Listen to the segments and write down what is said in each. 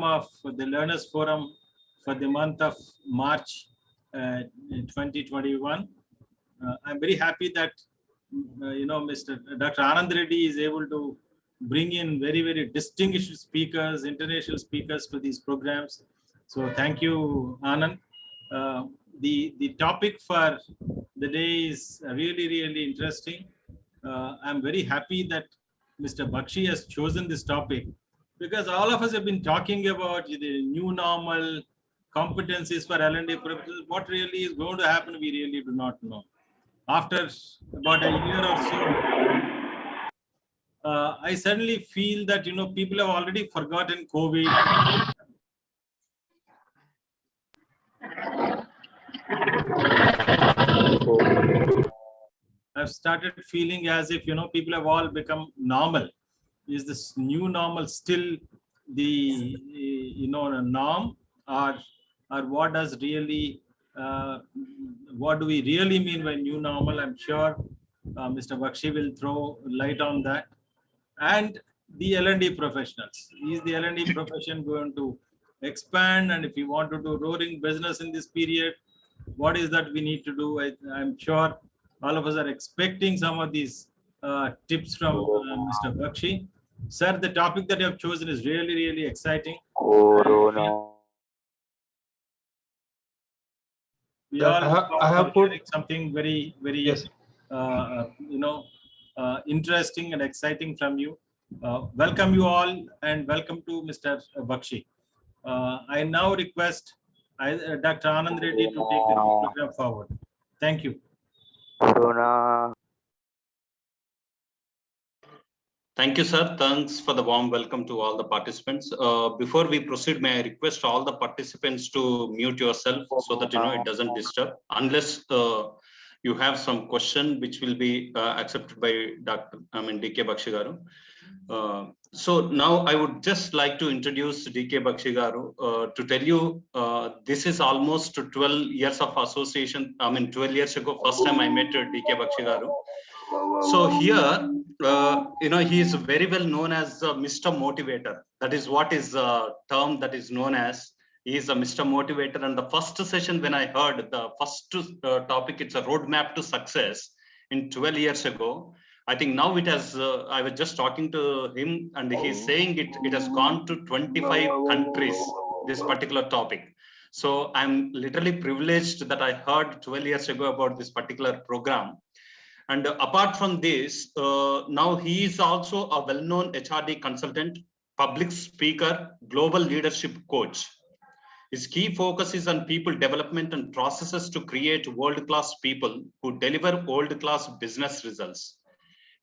of the Learners Forum for the month of March 2021. I'm very happy that Mr. Dr. Anand Reddy is able to bring in very, very distinguished speakers, international speakers to these programs. So thank you, Anand. The topic for the day is really, really interesting. I'm very happy that Mr. Bakshi has chosen this topic because all of us have been talking about the new normal competencies for L&D professionals. What really is going to happen, we really do not know. After about a year or so, I suddenly feel that people have already forgotten COVID. I've started feeling as if people have all become normal. Is this new normal still the norm, or what does really what do we really mean by new normal? I'm sure Mr. Bakshi will throw light on that. And the L&D professionals. Is the L&D profession going to expand? And if you want to do roaring business in this period, what is that we need to do? I'm sure all of us are expecting some of these tips from Mr. Bakshi. Sir, the topic that you have chosen is really, really exciting. We all I have put something very, very, yes. Interesting and exciting from you. Welcome you all and welcome to Mr. Bakshi. I now request Dr. Anand Reddy to take the program forward. Thank you. Thank you, sir. Thanks for the warm welcome to all the participants. Before we proceed, may I request all the participants to mute yourself so that it doesn't disturb, unless you have some question which will be accepted by DK Bakshi Garu. So now I would just like to introduce DK Bakshi Garu to tell you this is almost 12 years of association. 12 years ago, first time I met DK Bakshi Garu. So here, he is very well known as Mr. Motivator. That is what is a term that is known as. He is a Mr. Motivator. And the first session when I heard the first topic, it's a roadmap to success in 12 years ago. I think now it has, I was just talking to him and he's saying it has gone to 25 countries, this particular topic. So I'm literally privileged that I heard 12 years ago about this particular program. And apart from this, now he is also a well-known HRD consultant, public speaker, global leadership coach. His key focus is on people development and processes to create world-class people who deliver world-class business results.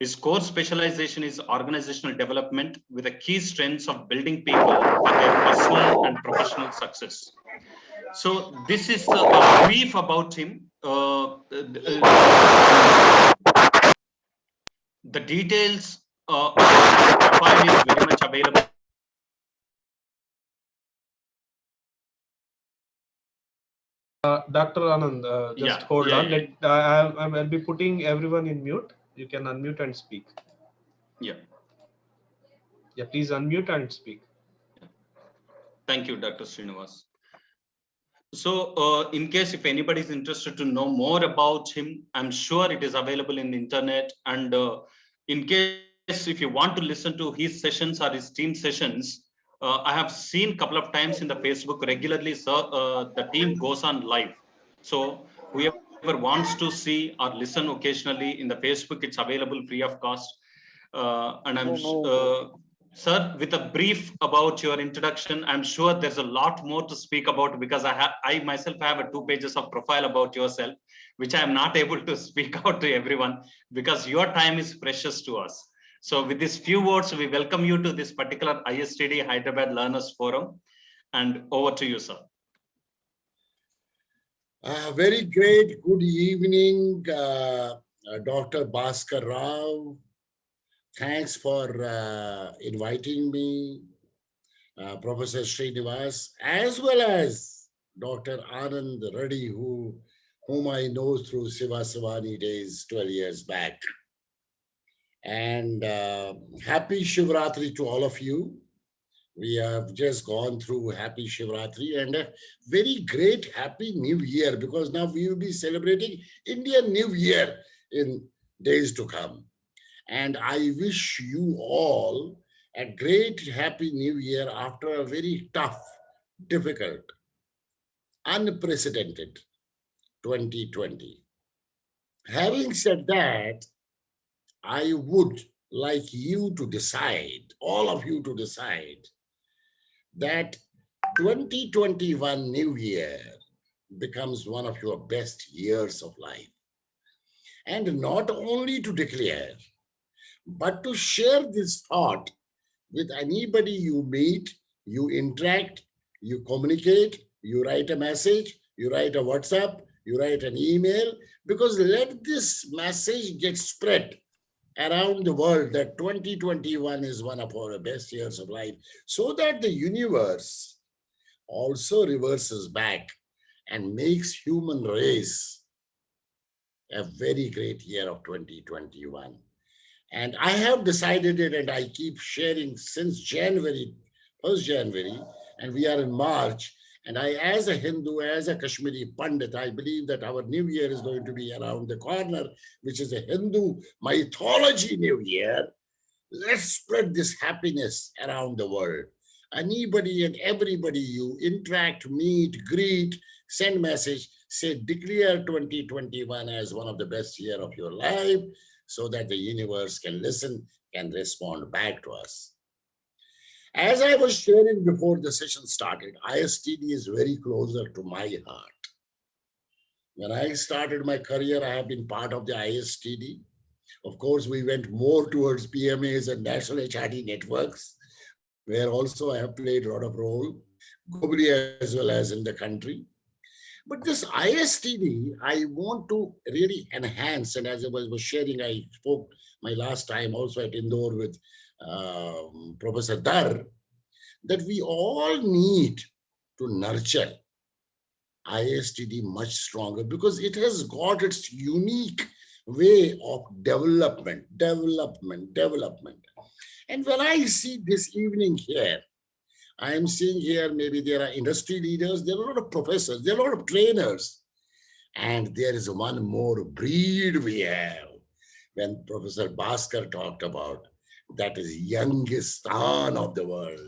His core specialization is organizational development with the key strengths of building people for their personal and professional success. So this is a brief about him. The details of the profile is very much available. Dr. Anand, just hold on. I'll be putting everyone in mute. You can unmute and speak. Yeah. Yeah, please unmute and speak. Thank you, Dr. Srinivas. So in case if anybody is interested to know more about him, I'm sure it is available in the internet. And in case if you want to listen to his sessions or his team sessions, I have seen a couple of times in the Facebook regularly, sir, the team goes on live. So whoever wants to see or listen occasionally in the Facebook, it's available free of cost. And I'm sir, with a brief about your introduction, I'm sure there's a lot more to speak about because I myself have 2 pages of profile about yourself, which I am not able to speak out to everyone because your time is precious to us. So with these few words, we welcome you to this particular ISTD Hyderabad Learners Forum, and over to you, sir. Very great. Good evening, Dr. Bhaskar Rao. Thanks for inviting me, Professor Srinivas, as well as Dr. Anand Reddy, whom I know through Siva Savani days 12 years back. And happy Shivratri to all of you. We have just gone through Happy Shivratri and a very great Happy New Year, because now we will be celebrating Indian New Year in days to come. And I wish you all a great Happy New Year after a very tough, difficult, unprecedented 2020. Having said that, I would like you to decide, all of you to decide, that 2021 New Year becomes one of your best years of life. And not only to declare, but to share this thought with anybody you meet, you interact, you communicate, you write a message, you write a WhatsApp, you write an email, because let this message get spread around the world that 2021 is one of our best years of life, so that the universe also reverses back and makes human race a very great year of 2021. And I have decided it, and I keep sharing since January, 1st January, and we are in March. And I, as a Hindu, as a Kashmiri Pandit, I believe that our New Year is going to be around the corner, which is a Hindu mythology New Year. Let's spread this happiness around the world. Anybody and everybody you interact, meet, greet, send message, say, declare 2021 as one of the best year of your life, so that the universe can listen and respond back to us. As I was sharing before the session started, ISTD is very closer to my heart. When I started my career, I have been part of the ISTD. Of course, we went more towards PMAs and national HRD networks, where also I have played a lot of role, globally as well as in the country. But this ISTD, I want to really enhance. And as I was sharing, I spoke my last time also at Indore with Professor Dar, that we all need to nurture ISTD much stronger, because it has got its unique way of development. And when I see this evening here, I am seeing here, maybe there are industry leaders, there are a lot of professors, there are a lot of trainers, and there is one more breed we have. When Professor Bhaskar talked about, that is Youngistan of the world,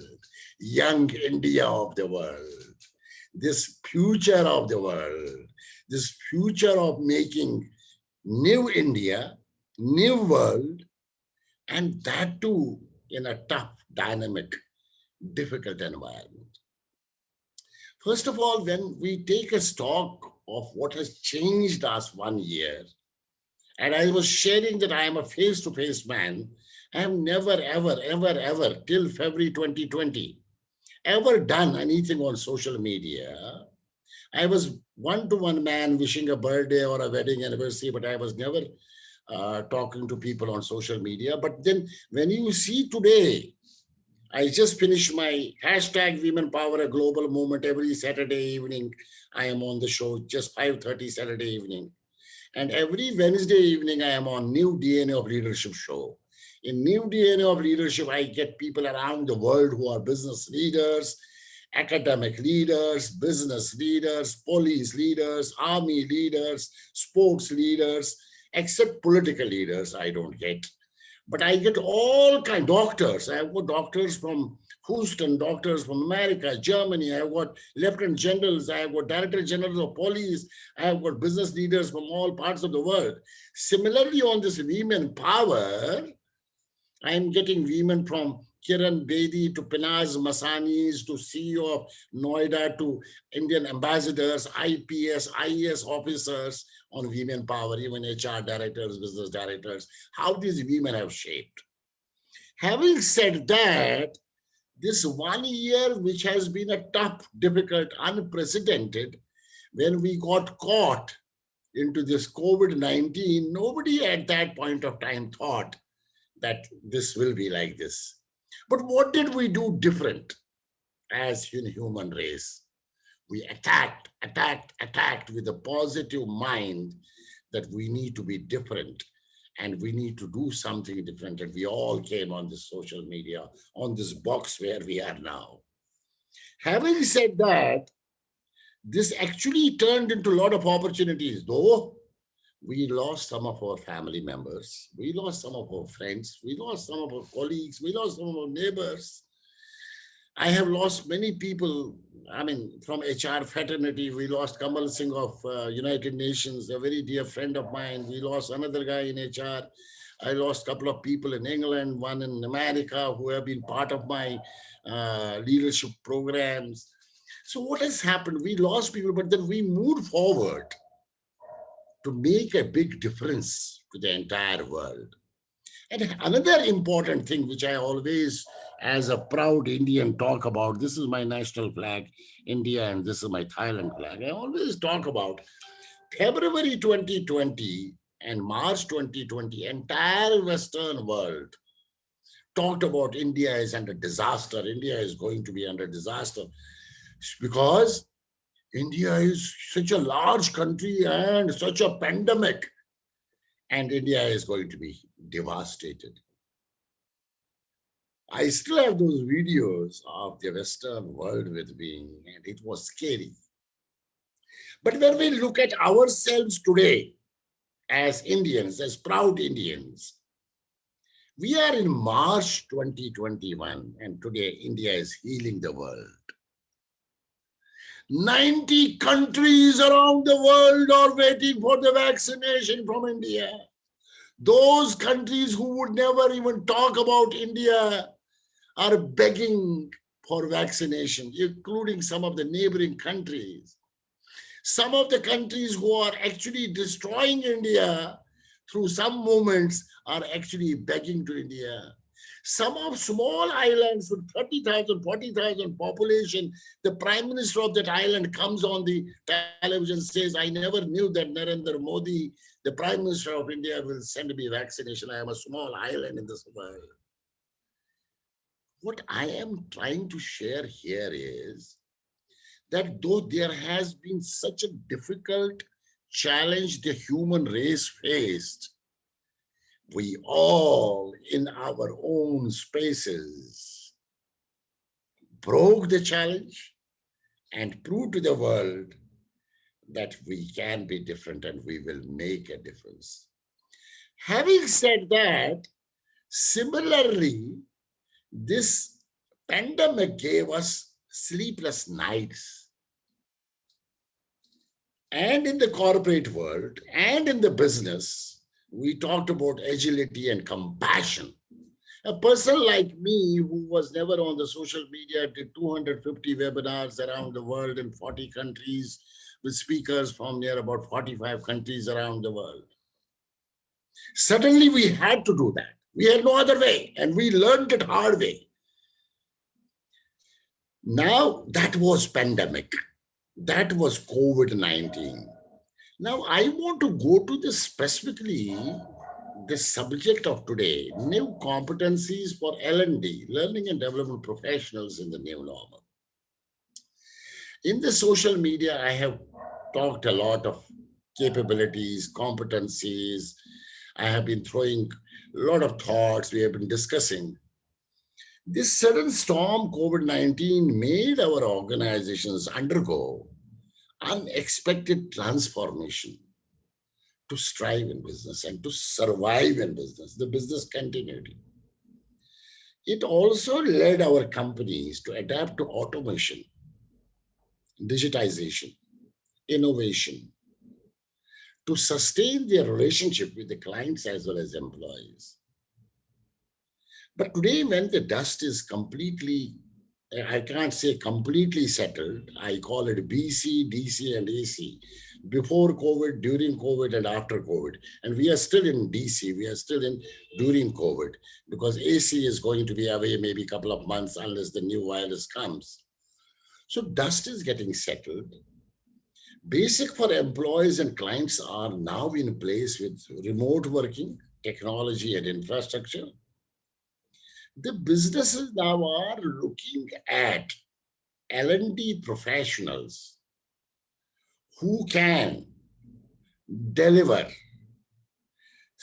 young India of the world, this future of the world, this future of making new India, new world, and that too in a tough, dynamic, difficult environment. First of all, when we take a stock of what has changed us 1 year, and I was sharing that I am a face-to-face man, I have never, ever, till February 2020, ever done anything on social media. I was one-to-one man wishing a birthday or a wedding anniversary, but I was never talking to people on social media. But then when you see today, I just finished my hashtag Women Power, a global movement. Every Saturday evening, I am on the show, just 5:30 Saturday evening. And every Wednesday evening, I am on New DNA of Leadership show. In New DNA of Leadership, I get people around the world who are business leaders, academic leaders, business leaders, police leaders, army leaders, sports leaders, except political leaders, I don't get. But I get all kind of doctors. I have got doctors from Houston, doctors from America, Germany. I have got lieutenant generals. I have got director generals of police. I have got business leaders from all parts of the world. Similarly, on this women power, I am getting women from Kiran Bedi to Pinaz Masanis to CEO of Noida to Indian ambassadors, IPS, IAS officers on women power, even HR directors, business directors, how these women have shaped. Having said that, this 1 year, which has been a tough, difficult, unprecedented, when we got caught into this COVID-19, nobody at that point of time thought that this will be like this. But what did we do different as in human race? We attacked with a positive mind that we need to be different. and we need to do something different. And we all came on this social media, on this box where we are now. Having said that, this actually turned into a lot of opportunities, though we lost some of our family members, we lost some of our friends, we lost some of our colleagues, we lost some of our neighbors. I have lost many people. I mean, from HR fraternity, we lost Kamal Singh of United Nations, a very dear friend of mine. We lost another guy in HR. I lost a couple of people in England, one in America, who have been part of my leadership programs. So what has happened? We lost people, but then we moved forward to make a big difference to the entire world. And another important thing, which I always, as a proud Indian, talk about, this is my national flag, India, and this is my Thailand flag. I always talk about February 2020 and March 2020, entire Western world talked about India is under disaster. India is going to be under disaster because India is such a large country and such a pandemic, and India is going to be devastated. I still have those videos of the Western world with me, and it was scary. But when we look at ourselves today as Indians, as proud Indians, we are in March 2021, and today India is healing the world. 90 countries around the world are waiting for the vaccination from India. Those countries who would never even talk about India are begging for vaccination, including some of the neighboring countries. Some of the countries who are actually destroying India through some movements are actually begging to India. Some of small islands with 30,000, 40,000 population, the prime minister of that island comes on the television, says, I never knew that Narendra Modi, the prime minister of India, will send me vaccination. I am a small island in this world. What I am trying to share here is that though there has been such a difficult challenge the human race faced, we all in our own spaces broke the challenge and proved to the world that we can be different and we will make a difference. Having said that, similarly, this pandemic gave us sleepless nights. And in the corporate world and in the business, we talked about agility and compassion. A person like me who was never on the social media did 250 webinars around the world in 40 countries with speakers from near about 45 countries around the world. Suddenly we had to do that. We had no other way, and we learned it hard way. Now that was pandemic. That was COVID-19. Now I want to go to this specifically, the subject of today, new competencies for L&D, learning and development professionals in the new normal. In the social media, I have talked a lot of capabilities, competencies. I have been throwing a lot of thoughts. We have been discussing. This sudden storm, COVID-19, made our organizations undergo unexpected transformation to strive in business and to survive in business, the business continuity. It also led our companies to adapt to automation, digitization, innovation, to sustain their relationship with the clients as well as employees. But today, when the dust is completely, I can't say completely settled, I call it BC, DC, and AC, before COVID, during COVID, and after COVID. And we are still in DC, we are still in during COVID, because AC is going to be away maybe a couple of months unless the new virus comes. So dust is getting settled. Basic for employees and clients are now in place with remote working, technology, and infrastructure. The businesses now are looking at L&D professionals who can deliver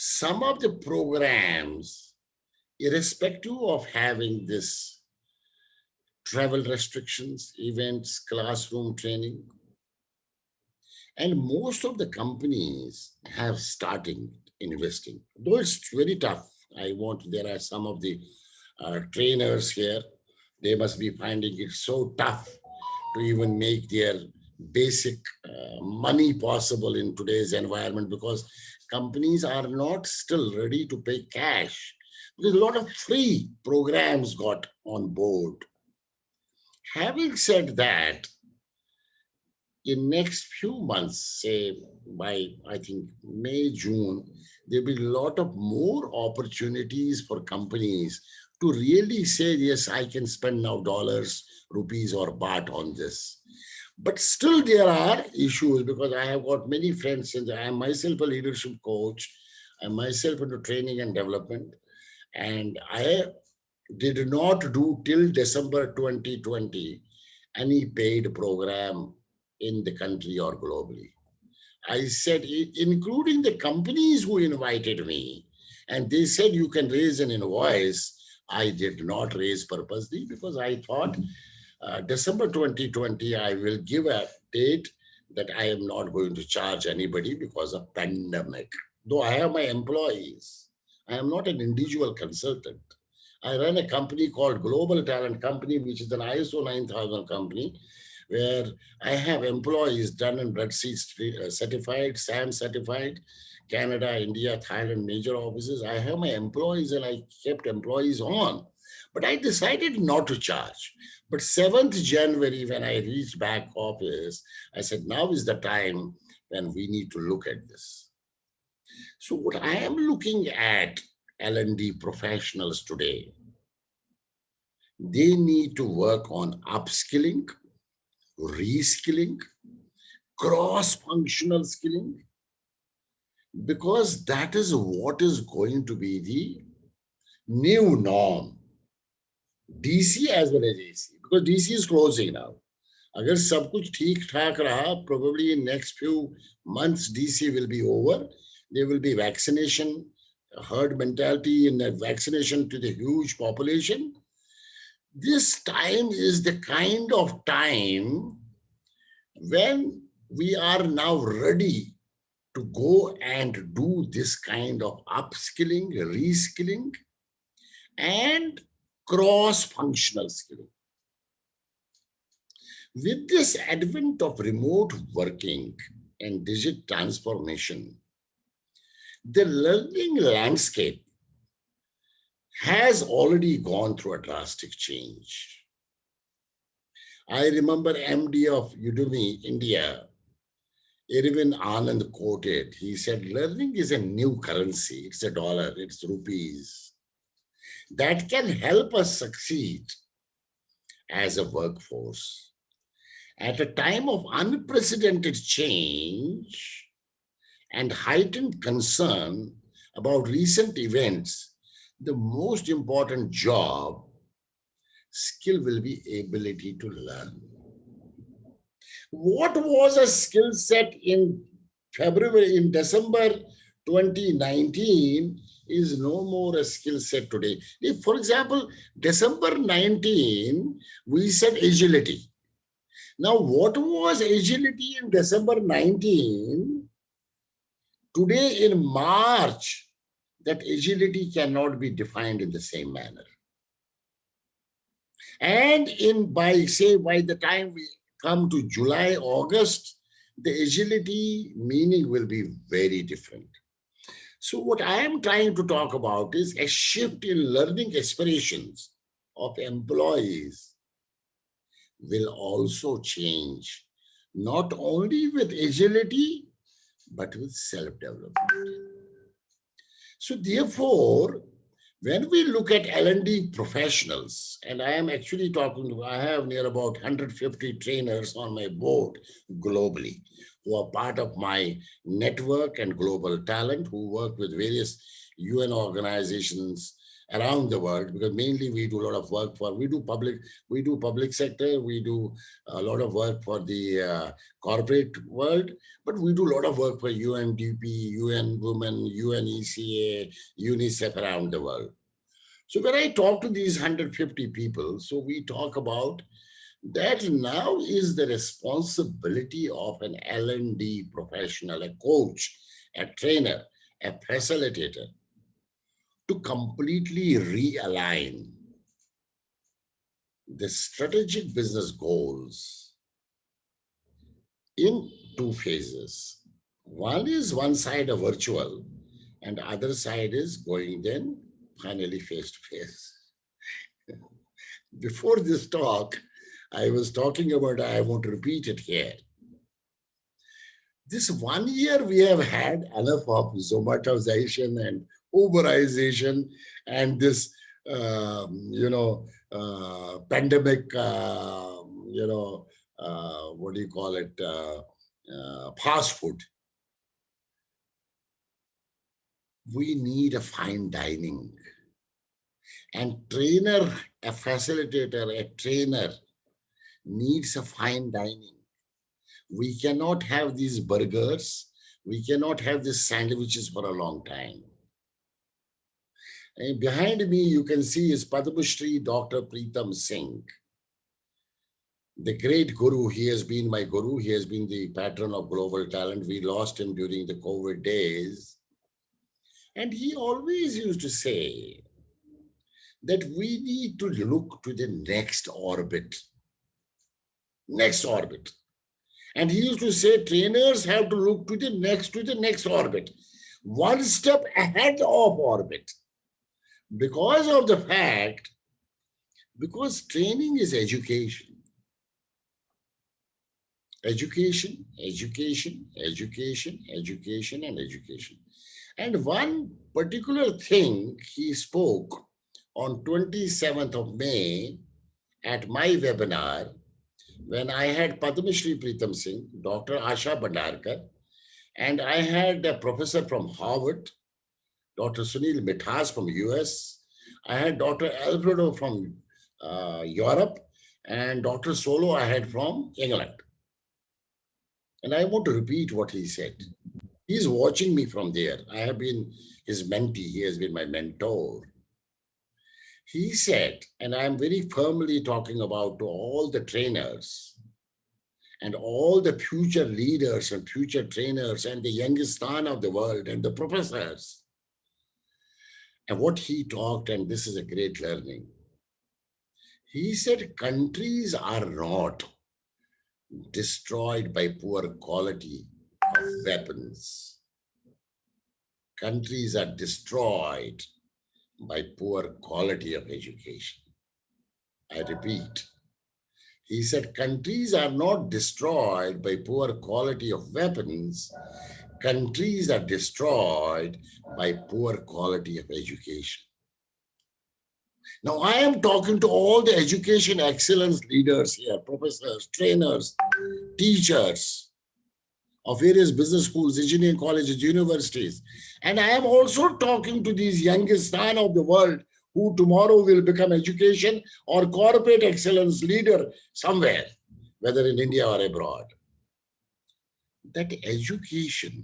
some of the programs, irrespective of having this travel restrictions, events, classroom training, and most of the companies have started investing, though it's very tough. There are some of the trainers here, they must be finding it so tough to even make their basic money possible in today's environment, because companies are not still ready to pay cash. There's a lot of free programs got on board. Having said that, in next few months, say by I think May, June, there'll be a lot of more opportunities for companies to really say, yes, I can spend now dollars, rupees, or baht on this. But still there are issues, because I have got many friends, and I am myself a leadership coach. I'm myself into training and development. And I did not do till December 2020 any paid program in the country or globally. I said, including the companies who invited me, and they said you can raise an invoice. I did not raise purposely, because I thought December 2020, I will give a date that I am not going to charge anybody because of pandemic. Though I have my employees, I am not an individual consultant. I run a company called Global Talent Company, which is an ISO 9000 company, where I have employees done and Red Sea certified, SAM certified, Canada, India, Thailand, major offices. I have my employees and I kept employees on. But I decided not to charge. But 7th January, when I reached back office, I said, now is the time when we need to look at this. So what I am looking at L&D professionals today, they need to work on upskilling, reskilling, cross-functional skilling, because that is what is going to be the new norm. DC as well as AC, because DC is closing now. Agar sab kuch theek thak raha, probably in next few months DC will be over. There will be vaccination, herd mentality, and vaccination to the huge population. This time is the kind of time when we are now ready to go and do this kind of upskilling, reskilling, and cross-functional skilling. With this advent of remote working and digital transformation, the learning landscape has already gone through a drastic change. I remember MD of Udemy India, Irvin Anand quoted, he said, learning is a new currency. It's a dollar, it's rupees, that can help us succeed as a workforce. At a time of unprecedented change and heightened concern about recent events, the most important skill will be ability to learn. What was a skill set in December 2019 is no more a skill set today. If, for example, December 19, we said agility. Now, what was agility in December 19? Today in March, that agility cannot be defined in the same manner. And by the time we come to July, August, the agility meaning will be very different. So what I am trying to talk about is a shift in learning aspirations of employees will also change, not only with agility, but with self-development. So therefore, when we look at L&D professionals, and I am actually I have near about 150 trainers on my board globally, who are part of my network and global talent, who work with various UN organizations around the world, because mainly we do a lot of work for, we do public sector, we do a lot of work for the corporate world, but we do a lot of work for UNDP, UN Women, UNECA, UNICEF around the world. So when I talk to these 150 people, so we talk about that now is the responsibility of an L&D professional, a coach, a trainer, a facilitator, to completely realign the strategic business goals in two phases. One side of virtual, and the other side is going then finally face to face. Before this talk, I was talking about, I want to repeat it here. This 1 year we have had enough of Zomatization and Uberization and this, pandemic, what do you call it, fast food. We need a fine dining. And trainer, a facilitator, a trainer needs a fine dining. We cannot have these burgers. We cannot have these sandwiches for a long time. And behind me, you can see is Padma Shri Dr. Pritam Singh, the great guru. He has been my guru. He has been the patron of global talent. We lost him during the COVID days. And he always used to say that we need to look to the next orbit. Next orbit. And he used to say trainers have to look to the next orbit, one step ahead of orbit. Because of the fact, because training is education. Education, education, education, education, and education. And one particular thing he spoke on 27th of May at my webinar, when I had Padma Shri Pritam Singh, Dr. Asha Bhandarkar, and I had a professor from Harvard, Dr. Sunil Mithas from US, I had Dr. Alfredo from Europe, and Dr. Solo I had from England. And I want to repeat what he said. He's watching me from there. I have been his mentee. He has been my mentor. He said, and I'm very firmly talking about to all the trainers and all the future leaders and future trainers and the youngest of the world and the professors. And what he talked, and this is a great learning. He said, countries are not destroyed by poor quality of weapons. Countries are destroyed by poor quality of education. I repeat, he said, countries are not destroyed by poor quality of weapons. Countries are destroyed by poor quality of education. Now, I am talking to all the education excellence leaders here, professors, trainers, teachers of various business schools, engineering colleges, universities. And I am also talking to these youngest of the world who tomorrow will become education or corporate excellence leader somewhere, whether in India or abroad. That education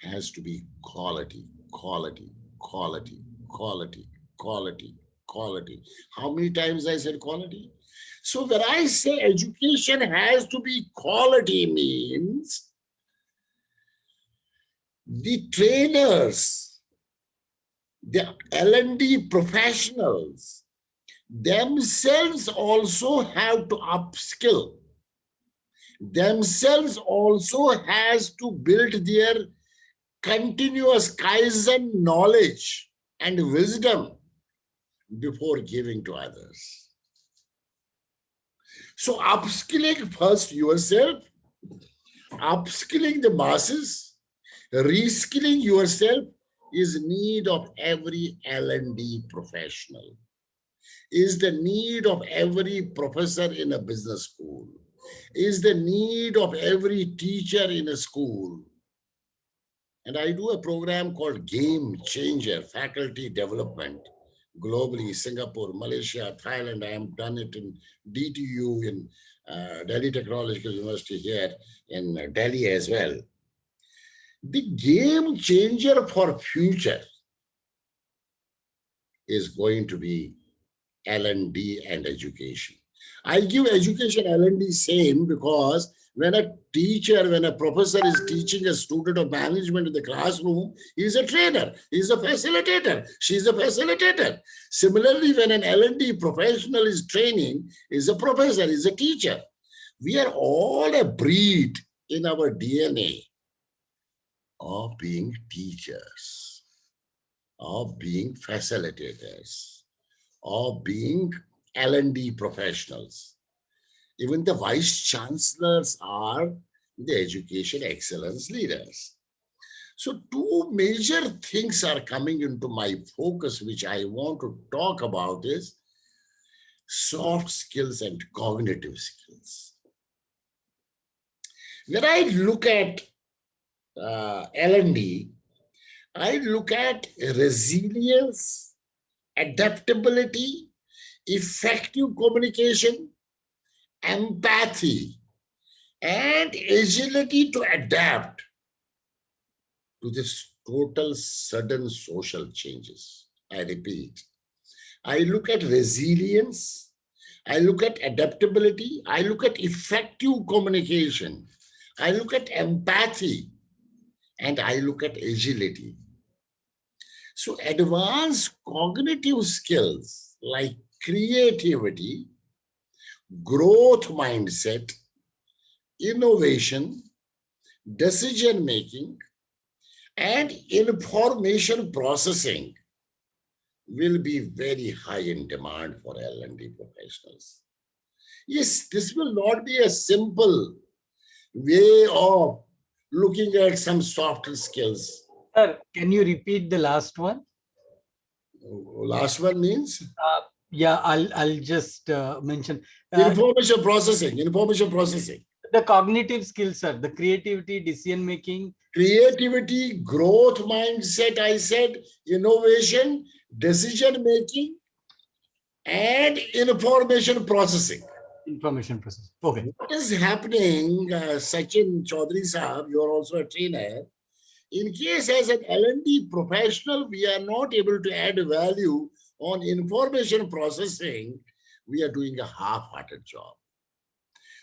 has to be quality, quality, quality, quality, quality, quality. How many times I said quality? So when I say education has to be quality means the trainers, the L&D professionals themselves also have to upskill. Themselves also has to build their continuous Kaizen knowledge and wisdom before giving to others. So upskilling first yourself, upskilling the masses, reskilling yourself is need of every L&D professional, is the need of every professor in a business school, is the need of every teacher in a school. And I do a program called Game Changer Faculty Development globally, Singapore, Malaysia, Thailand. I have done it in DTU in Delhi Technological University here in Delhi as well. The game changer for future is going to be L&D and education. I give education L&D same because when a teacher, when a professor is teaching a student of management in the classroom, he is a trainer, he is a facilitator, she is a facilitator. Similarly, when an L&D professional is training, is a professor, is a teacher. We are all a breed in our DNA of being teachers, of being facilitators, of being L&D professionals. Even the vice chancellors are the education excellence leaders. So two major things are coming into my focus, which I want to talk about is soft skills and cognitive skills. When I look at L&D, I look at resilience, adaptability, effective communication, empathy, and agility to adapt to this total sudden social changes. I repeat, I look at resilience, I look at adaptability, I look at effective communication, I look at empathy, and I look at agility. So advanced cognitive skills like creativity, growth mindset, innovation, decision-making, and information processing will be very high in demand for L&D professionals. Yes, this will not be a simple way of looking at some softer skills. Sir, can you repeat the last one? Last one means? Yeah, I'll just mention. Information processing. The cognitive skills, sir, the creativity, decision making. Creativity, growth mindset, I said, innovation, decision making, and information processing. Information processing. Okay. What is happening, Sachin Chaudhary Sahab, you are also a trainer. In case as an L&D professional, we are not able to add value on information processing, we are doing a half-hearted job.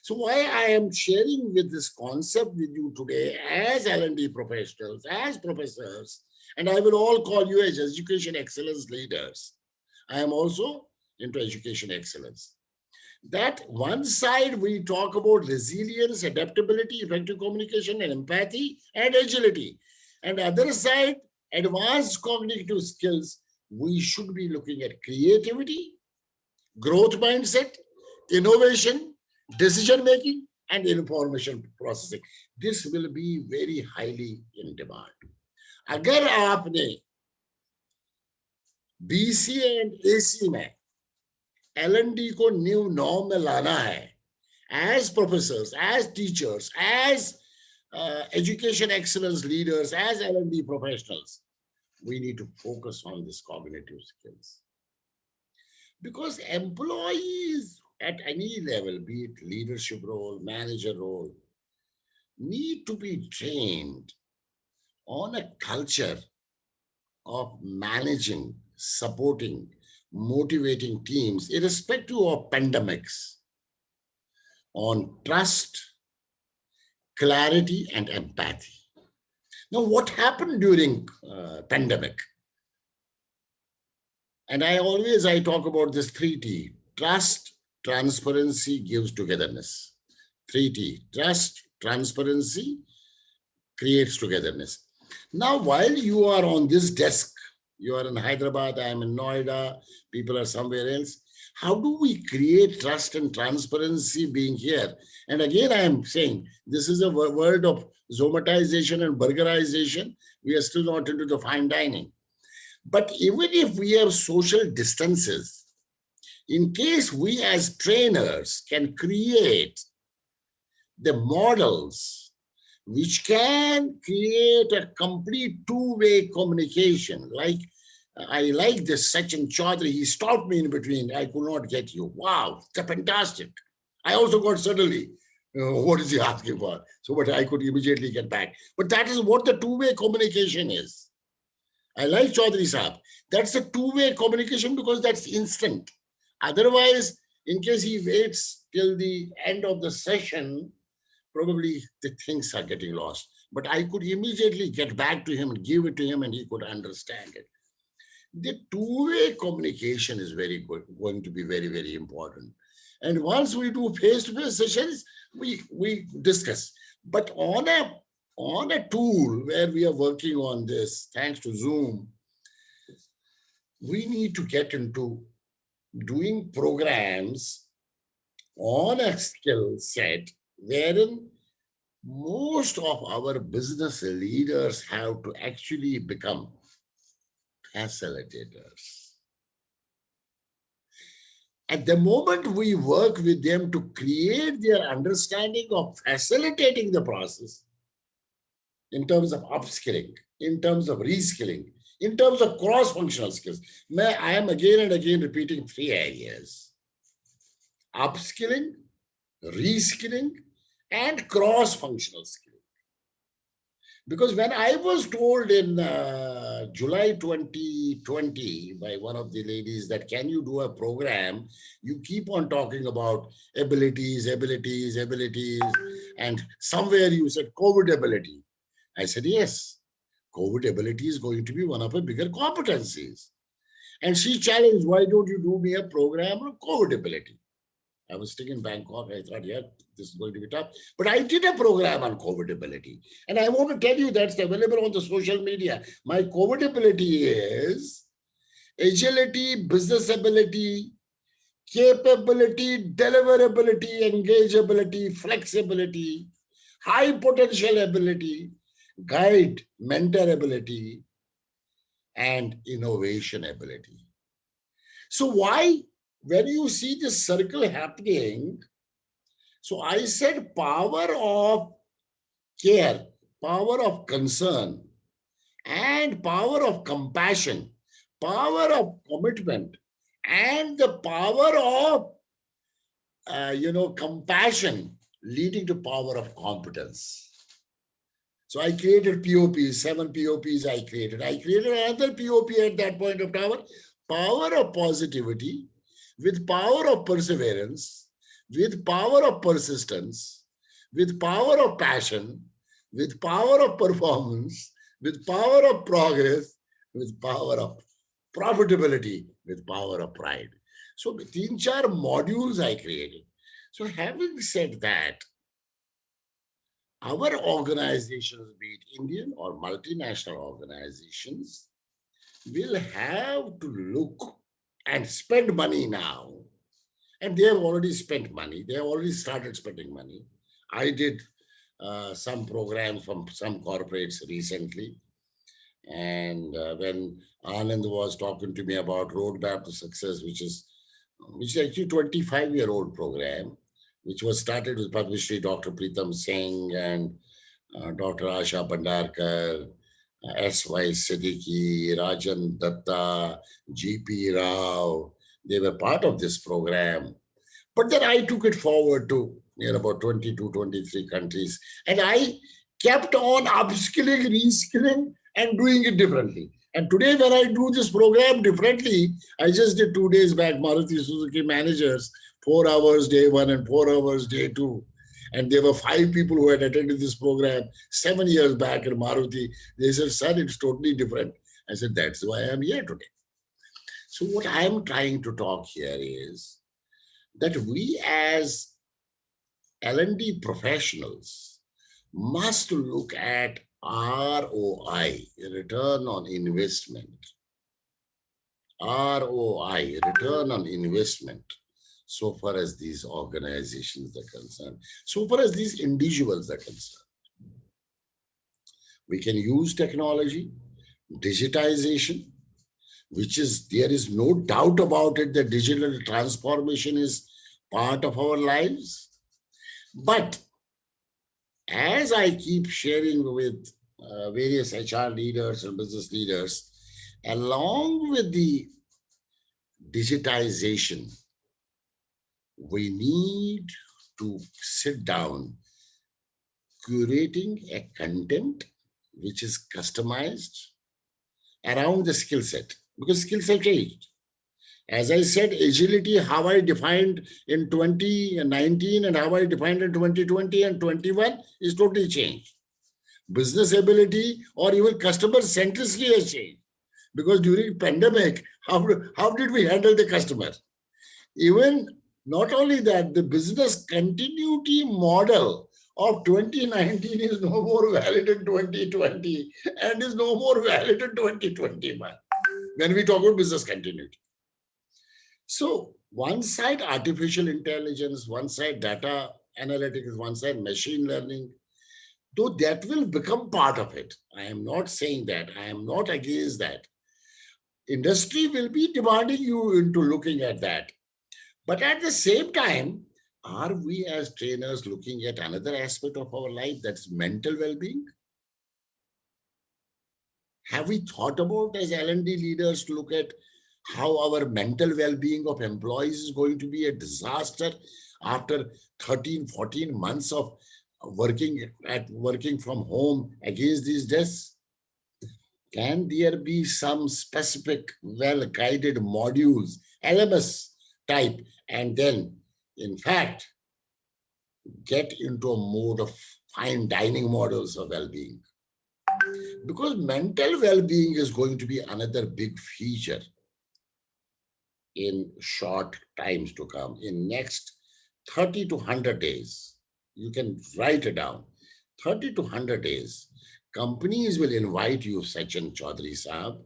So why I am sharing with this concept with you today as L&D professionals, as professors, and I will all call you as education excellence leaders. I am also into education excellence. That one side we talk about resilience, adaptability, effective communication, and empathy, and agility. And other side, advanced cognitive skills, we should be looking at creativity, growth mindset, innovation, decision-making, and information processing. This will be very highly in demand. अगर आपने BCA and AC में L&D को new norm में लाना है, as professors, as teachers, as education excellence leaders, as L&D professionals, we need to focus on this cognitive skills. Because employees at any level, be it leadership role, manager role, need to be trained on a culture of managing, supporting, motivating teams, irrespective of pandemics, on trust, clarity, and empathy. Now, what happened during pandemic? And I talk about this 3T: trust, transparency gives togetherness. 3T: trust, transparency creates togetherness. Now, while you are on this desk, you are in Hyderabad, I am in Noida, people are somewhere else. How do we create trust and transparency being here? And again, I am saying, this is a world of Zomatization and burgerization. We are still not into the fine dining. But even if we have social distances, in case we as trainers can create the models which can create a complete two-way communication. Like, I like this Sachin Chaudhary. He stopped me in between. I could not get you. Wow, it's fantastic. I also got suddenly, what is he asking for? So, but I could immediately get back. But that is what the two-way communication is. I like Chaudhary Saab. That's a two-way communication because that's instant. Otherwise, in case he waits till the end of the session, probably the things are getting lost. But I could immediately get back to him and give it to him and he could understand it. The two-way communication is very good, going to be very, very important. And once we do face-to-face sessions, we discuss. But on a tool where we are working on this, thanks to Zoom, we need to get into doing programs on a skill set wherein most of our business leaders have to actually become facilitators. At the moment we work with them to create their understanding of facilitating the process in terms of upskilling, in terms of reskilling, in terms of cross-functional skills. I am again and again repeating three areas: upskilling, reskilling, and cross-functional skilling. Because when I was told in July 2020 by one of the ladies that can you do a program, you keep on talking about abilities, and somewhere you said COVID ability. I said, yes, COVID ability is going to be one of our bigger competencies. And she challenged, why don't you do me a program on COVID ability? I was sitting in Bangkok. I thought, yeah, this is going to be tough. But I did a program on COVID ability. And I want to tell you that's available on the social media. My COVID ability is agility, business ability, capability, deliverability, engageability, flexibility, high potential ability, guide, mentor ability, and innovation ability. So why, when you see this circle happening, so I said power of care, power of concern, and power of compassion, power of commitment, and the power of compassion leading to power of competence. So I created POPs, 7 POPs I created. I created another POP at that point of time, power of positivity, with power of perseverance, with power of persistence, with power of passion, with power of performance, with power of progress, with power of profitability, with power of pride. So the 3-4 modules I created. So having said that, our organizations, be it Indian or multinational organizations, will have to look and spend money now. And they have already spent money. They have already started spending money. I did some programs from some corporates recently. And when Anand was talking to me about Roadmap to Success, which is actually a 25-year-old program, which was started with Padma Shri Dr. Pritam Singh and Dr. Asha Bhandarkar, S.Y. Siddiqui, Rajan Datta, G.P. Rao. They were part of this program. But then I took it forward to near about 22, 23 countries. And I kept on upskilling, reskilling, and doing it differently. And today when I do this program differently, I just did 2 days back, Maruti Suzuki managers, 4 hours day 1 and 4 hours day 2. And there were 5 people who had attended this program 7 years back in Maruti. They said, sir, it's totally different. I said, that's why I'm here today. So what I'm trying to talk here is that we as L&D professionals must look at ROI, return on investment. ROI, return on investment, so far as these organizations are concerned, so far as these individuals are concerned. We can use technology, digitization, which is, there is no doubt about it, that digital transformation is part of our lives. But as I keep sharing with various HR leaders and business leaders, along with the digitization, we need to sit down curating a content which is customized around the skill set, because skills have changed. As I said, agility, how I defined in 2019 and how I defined in 2020 and 21 is totally changed. Business ability or even customer centricity has changed. Because during pandemic, how did we handle the customer? Even not only that, the business continuity model of 2019 is no more valid in 2020 and is no more valid in 2021 when we talk about business continuity. So one side artificial intelligence, one side data analytics, one side machine learning, though that will become part of it. I am not saying that. I am not against that. Industry will be demanding you into looking at that. But at the same time, are we as trainers looking at another aspect of our life, that's mental well-being? Have we thought about as L&D leaders to look at how our mental well-being of employees is going to be a disaster after 13, 14 months of working from home against these desks? Can there be some specific well-guided modules, LMS type, and then, in fact, get into a mode of fine dining models of well-being? Because mental well-being is going to be another big feature in short times to come. In next 30 to 100 days, you can write it down, 30 to 100 days, companies will invite you, Sachin Chaudhary Saab,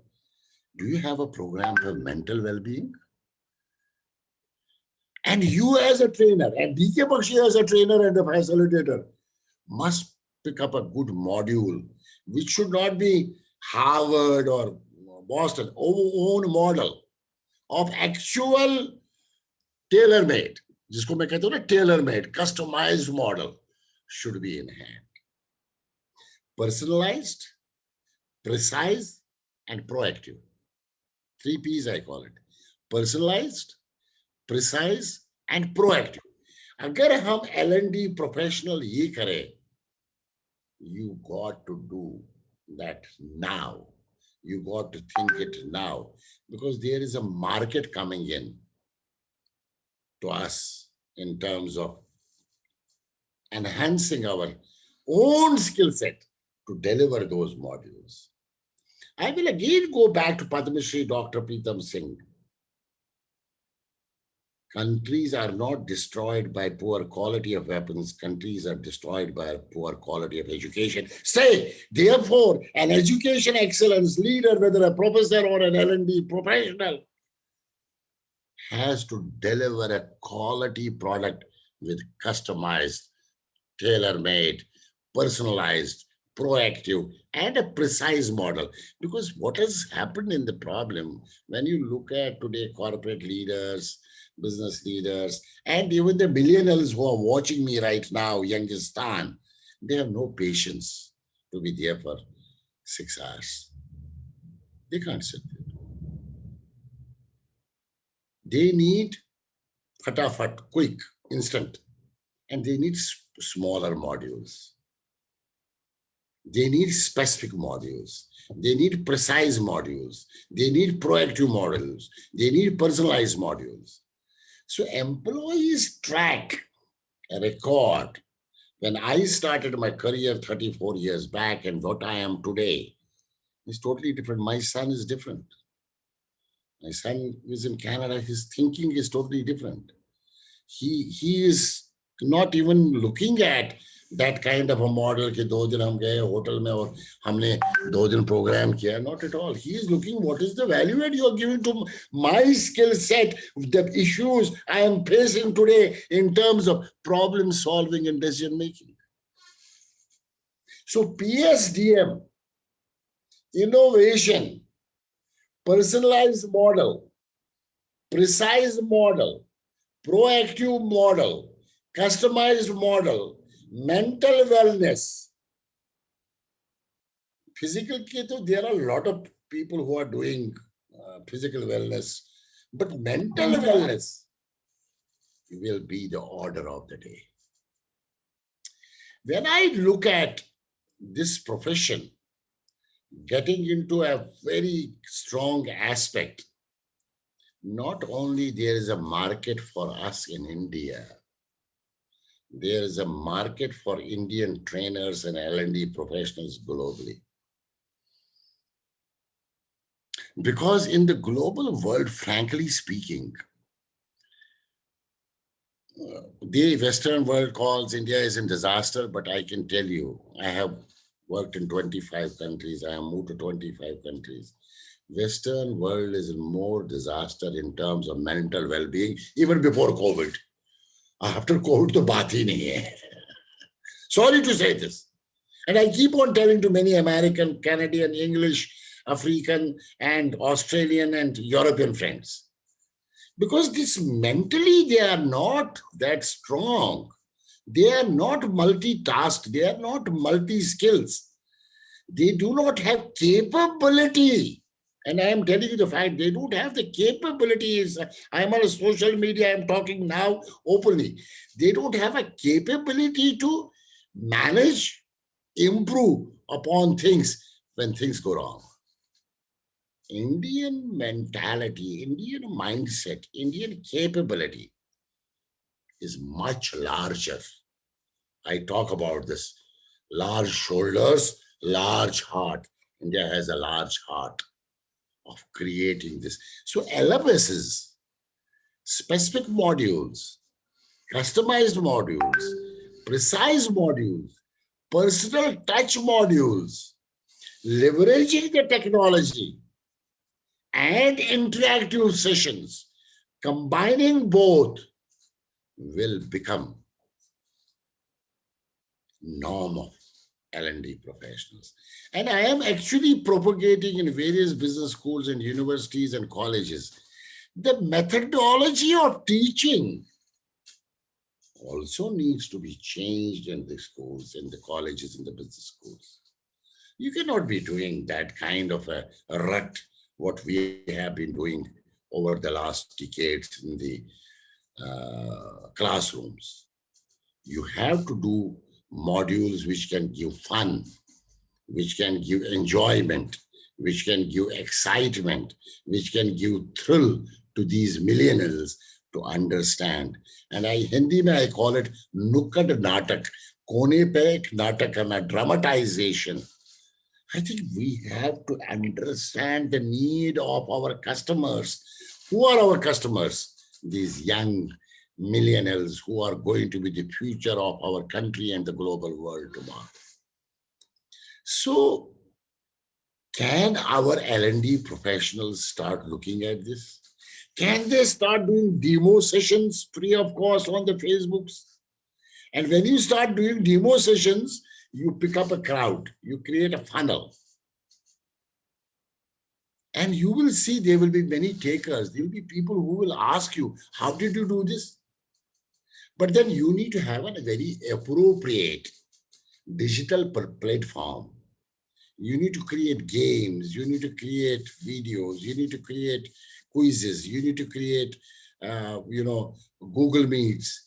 do you have a program for mental well-being? And you as a trainer, and DK Bakshi as a trainer and a facilitator, must pick up a good module, which should not be Harvard or Boston, own model of actual tailor-made, जिसको मैं कहता हूँ ना tailor-made, customized model should be in hand. Personalized, precise, and proactive. 3 P's I call it. Personalized, precise, and proactive. अगर हम L&D professional ये करें, you got to do that now. You got to think it now, because there is a market coming in to us in terms of enhancing our own skill set to deliver those modules. I will again go back to Padma Shri Dr. Pritam Singh. Countries are not destroyed by poor quality of weapons. Countries are destroyed by poor quality of education. Say, therefore, an education excellence leader, whether a professor or an L&D professional, has to deliver a quality product with customized, tailor-made, personalized, proactive, and a precise model. Because what has happened in the problem, when you look at today corporate leaders, business leaders, and even the millennials who are watching me right now, Youngistan, they have no patience to be there for 6 hours. They can't sit there. They need fatafat, quick, instant, and they need smaller modules. They need specific modules. They need precise modules. They need proactive modules. They need personalized modules. So employees track a record. When I started my career 34 years back and what I am today is totally different. My son is different. My son is in Canada. His thinking is totally different. He is not even looking at that kind of a model कि 2 दिन हम गए hotel में और हमने 2 दिन program किया. Not at all. He is looking what is the value add you are giving to my skill set, the issues I am facing today in terms of problem solving and decision making. So PSDM, innovation, personalized model, precise model, proactive model, customized model, mental wellness. Physical keto, there are a lot of people who are doing physical wellness, but mental wellness will be the order of the day. When I look at this profession getting into a very strong aspect, not only there is a market for us in India, there is a market for Indian trainers and L&D professionals globally. Because in the global world, frankly speaking, the Western world calls India is in disaster, but I can tell you, I have worked in 25 countries. I have moved to 25 countries. Western world is in more disaster in terms of mental well-being, even before COVID. After COVID, to baat hi nahi hai. Sorry to say this. And I keep on telling to many American, Canadian, English, African, and Australian and European friends. Because this mentally, they are not that strong. They are not multitasked. They are not multi-skills. They do not have capability. And I am telling you the fact, they don't have the capabilities. I am on social media, I am talking now openly. They don't have a capability to manage, improve upon things when things go wrong. Indian mentality, Indian mindset, Indian capability is much larger. I talk about this. Large shoulders, large heart. India has a large heart of creating this. So LMSs, specific modules, customized modules, precise modules, personal touch modules, leveraging the technology and interactive sessions, combining both will become norm of L&D professionals. And I am actually propagating in various business schools and universities and colleges. The methodology of teaching also needs to be changed in the schools, in the colleges, in the business schools. You cannot be doing that kind of a rut, what we have been doing over the last decades in the classrooms. You have to do modules which can give fun, which can give enjoyment, which can give excitement, which can give thrill to these millennials to understand. And Hindi mein I call it Nukkad Natak, Kone pe ek natak karna, dramatization. I think we have to understand the need of our customers. Who are our customers? These young millennials who are going to be the future of our country and the global world tomorrow. So, can our L&D professionals start looking at this? Can they start doing demo sessions free of cost on the Facebooks? And when you start doing demo sessions, you pick up a crowd, you create a funnel. And you will see there will be many takers. There will be people who will ask you, how did you do this? But then you need to have a very appropriate digital platform. You need to create games, you need to create videos, you need to create quizzes, you need to create, Google Meets.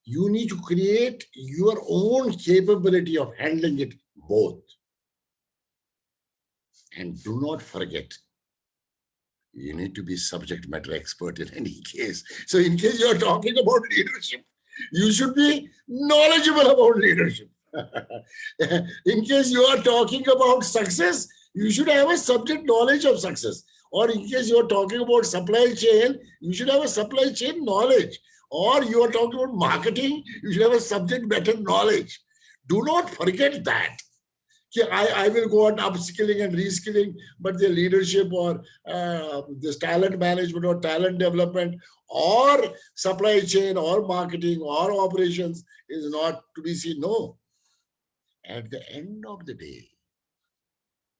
You need to create your own capability of handling it both. And do not forget, you need to be subject matter expert in any case. So in case you're talking about leadership, you should be knowledgeable about leadership. In case you are talking about success, you should have a subject knowledge of success. Or in case you are talking about supply chain, you should have a supply chain knowledge. Or you are talking about marketing, you should have a subject matter knowledge. Do not forget that. I will go on upskilling and reskilling, but the leadership or this talent management or talent development or supply chain or marketing or operations is not to be seen. No. At the end of the day,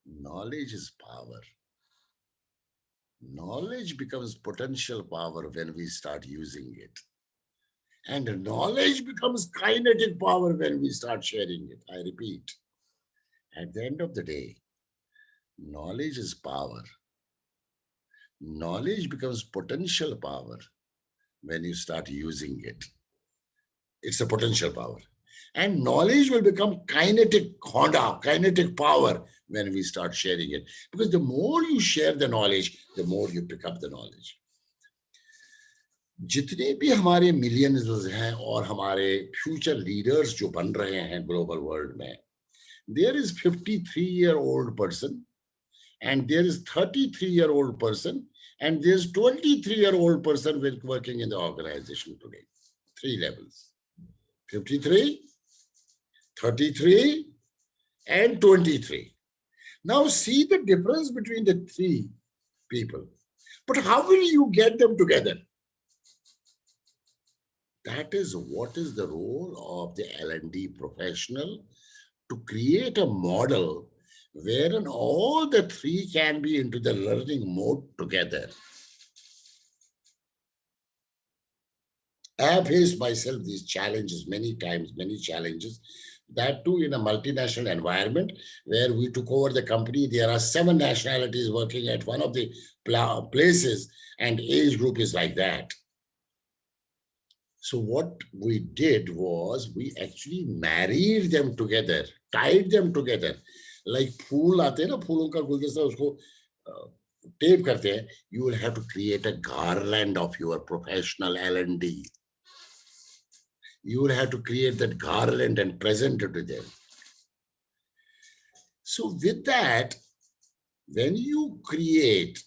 knowledge is power. Knowledge becomes potential power when we start using it. And knowledge becomes kinetic power when we start sharing it. I repeat, at the end of the day, knowledge is power. Knowledge becomes potential power when you start using it. It's a potential power. And knowledge will become kinetic Honda, kinetic power when we start sharing it. Because the more you share the knowledge, the more you pick up the knowledge. जितने भी हमारे millions हैं और हमारे future leaders जो बन रहे हैं ग्लोबल वर्ल्ड में, there is 53-year-old person, and there is 33-year-old person, and there's 23-year-old person working in the organization today. 3 levels: 53, 33, and 23. Now see the difference between the 3 people. But how will you get them together? That is what is the role of the L&D professional, to create a model wherein all the 3 can be into the learning mode together. I have faced myself these challenges many times, many challenges. That too in a multinational environment where we took over the company. There are 7 nationalities working at one of the places, and age group is like that. So what we did was we actually married them together, tied them together. Like फूल आते हैं ना, फूलों का गुलदस्ता, उसको tape करते हैं. You will have to create a garland of your professional L&D. You will have to create that garland and present it to them. So with that, when you create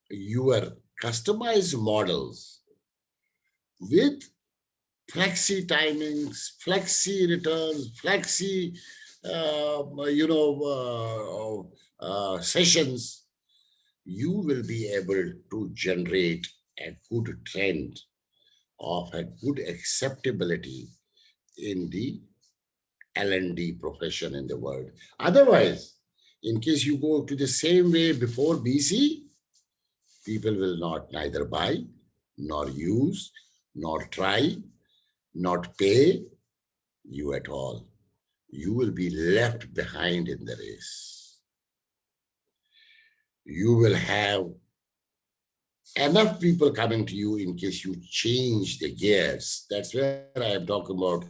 your customized models with flexi timings, flexi returns, flexi, sessions, you will be able to generate a good trend of a good acceptability in the L&D profession in the world. Otherwise, in case you go to the same way before BC, people will not neither buy, nor use, nor try, not pay you at all. You will be left behind in the race. You will have enough people coming to you in case you change the gears. That's where I am talking about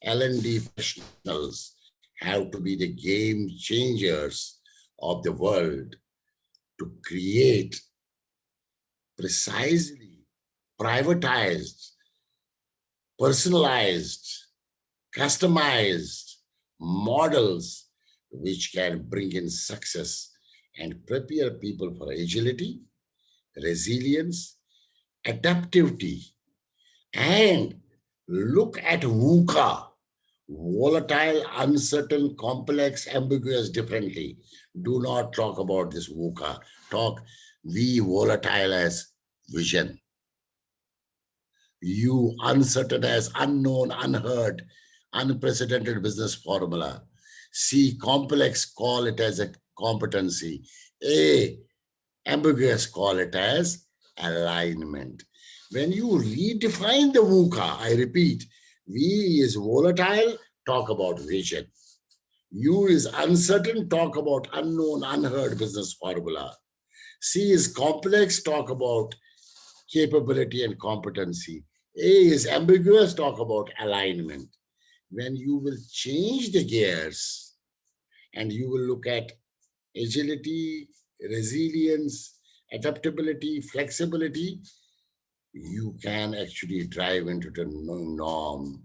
L&D professionals have to be the game changers of the world to create precisely privatized, personalized, customized models which can bring in success and prepare people for agility, resilience, adaptivity, and look at VUCA, volatile, uncertain, complex, ambiguous, differently. Do not talk about this VUCA. Talk V volatile as vision. U uncertain as unknown, unheard, unprecedented business formula. C complex, call it as a competency. A ambiguous, call it as alignment. When you redefine the VUCA, I repeat, V is volatile, talk about vision. U is uncertain, talk about unknown, unheard business formula. C is complex, talk about capability and competency. A is ambiguous, talk about alignment. When you will change the gears and you will look at agility, resilience, adaptability, flexibility, you can actually drive into the norm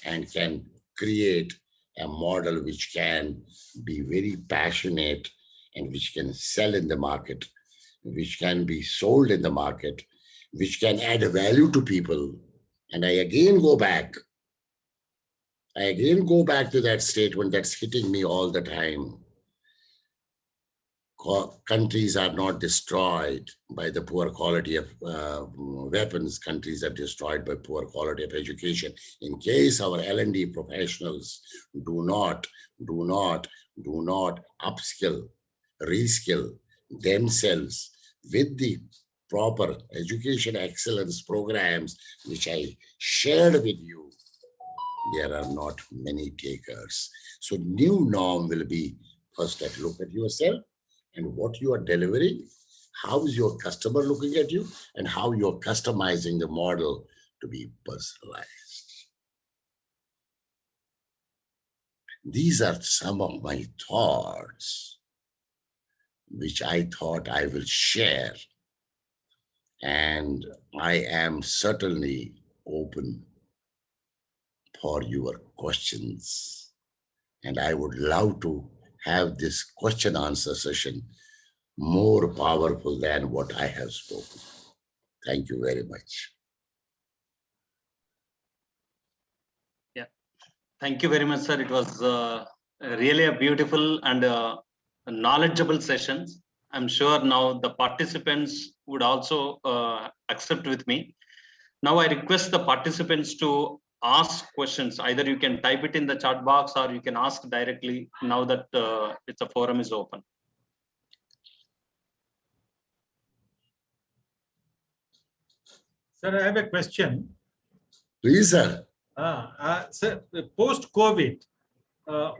and can create a model which can be very passionate and which can sell in the market, which can be sold in the market, which can add value to people. And I again go back to that statement that's hitting me all the time. Countries are not destroyed by the poor quality of weapons. Countries are destroyed by poor quality of education. In case our L&D professionals do not upskill, reskill themselves with the proper education excellence programs, which I shared with you, there are not many takers. So new norm will be first that look at yourself and what you are delivering, how is your customer looking at you, and how you're customizing the model to be personalized. These are some of my thoughts, which I thought I will share. And I am certainly open for your questions. And I would love to have this question answer session more powerful than what I have spoken. Thank you very much. Yeah, thank you very much, sir. It was really a beautiful and knowledgeable session. I'm sure now the participants would also accept with me. Now I request the participants to ask questions. Either you can type it in the chat box or you can ask directly now that it's a forum is open. Sir, I have a question. Please, sir. Sir, post-COVID,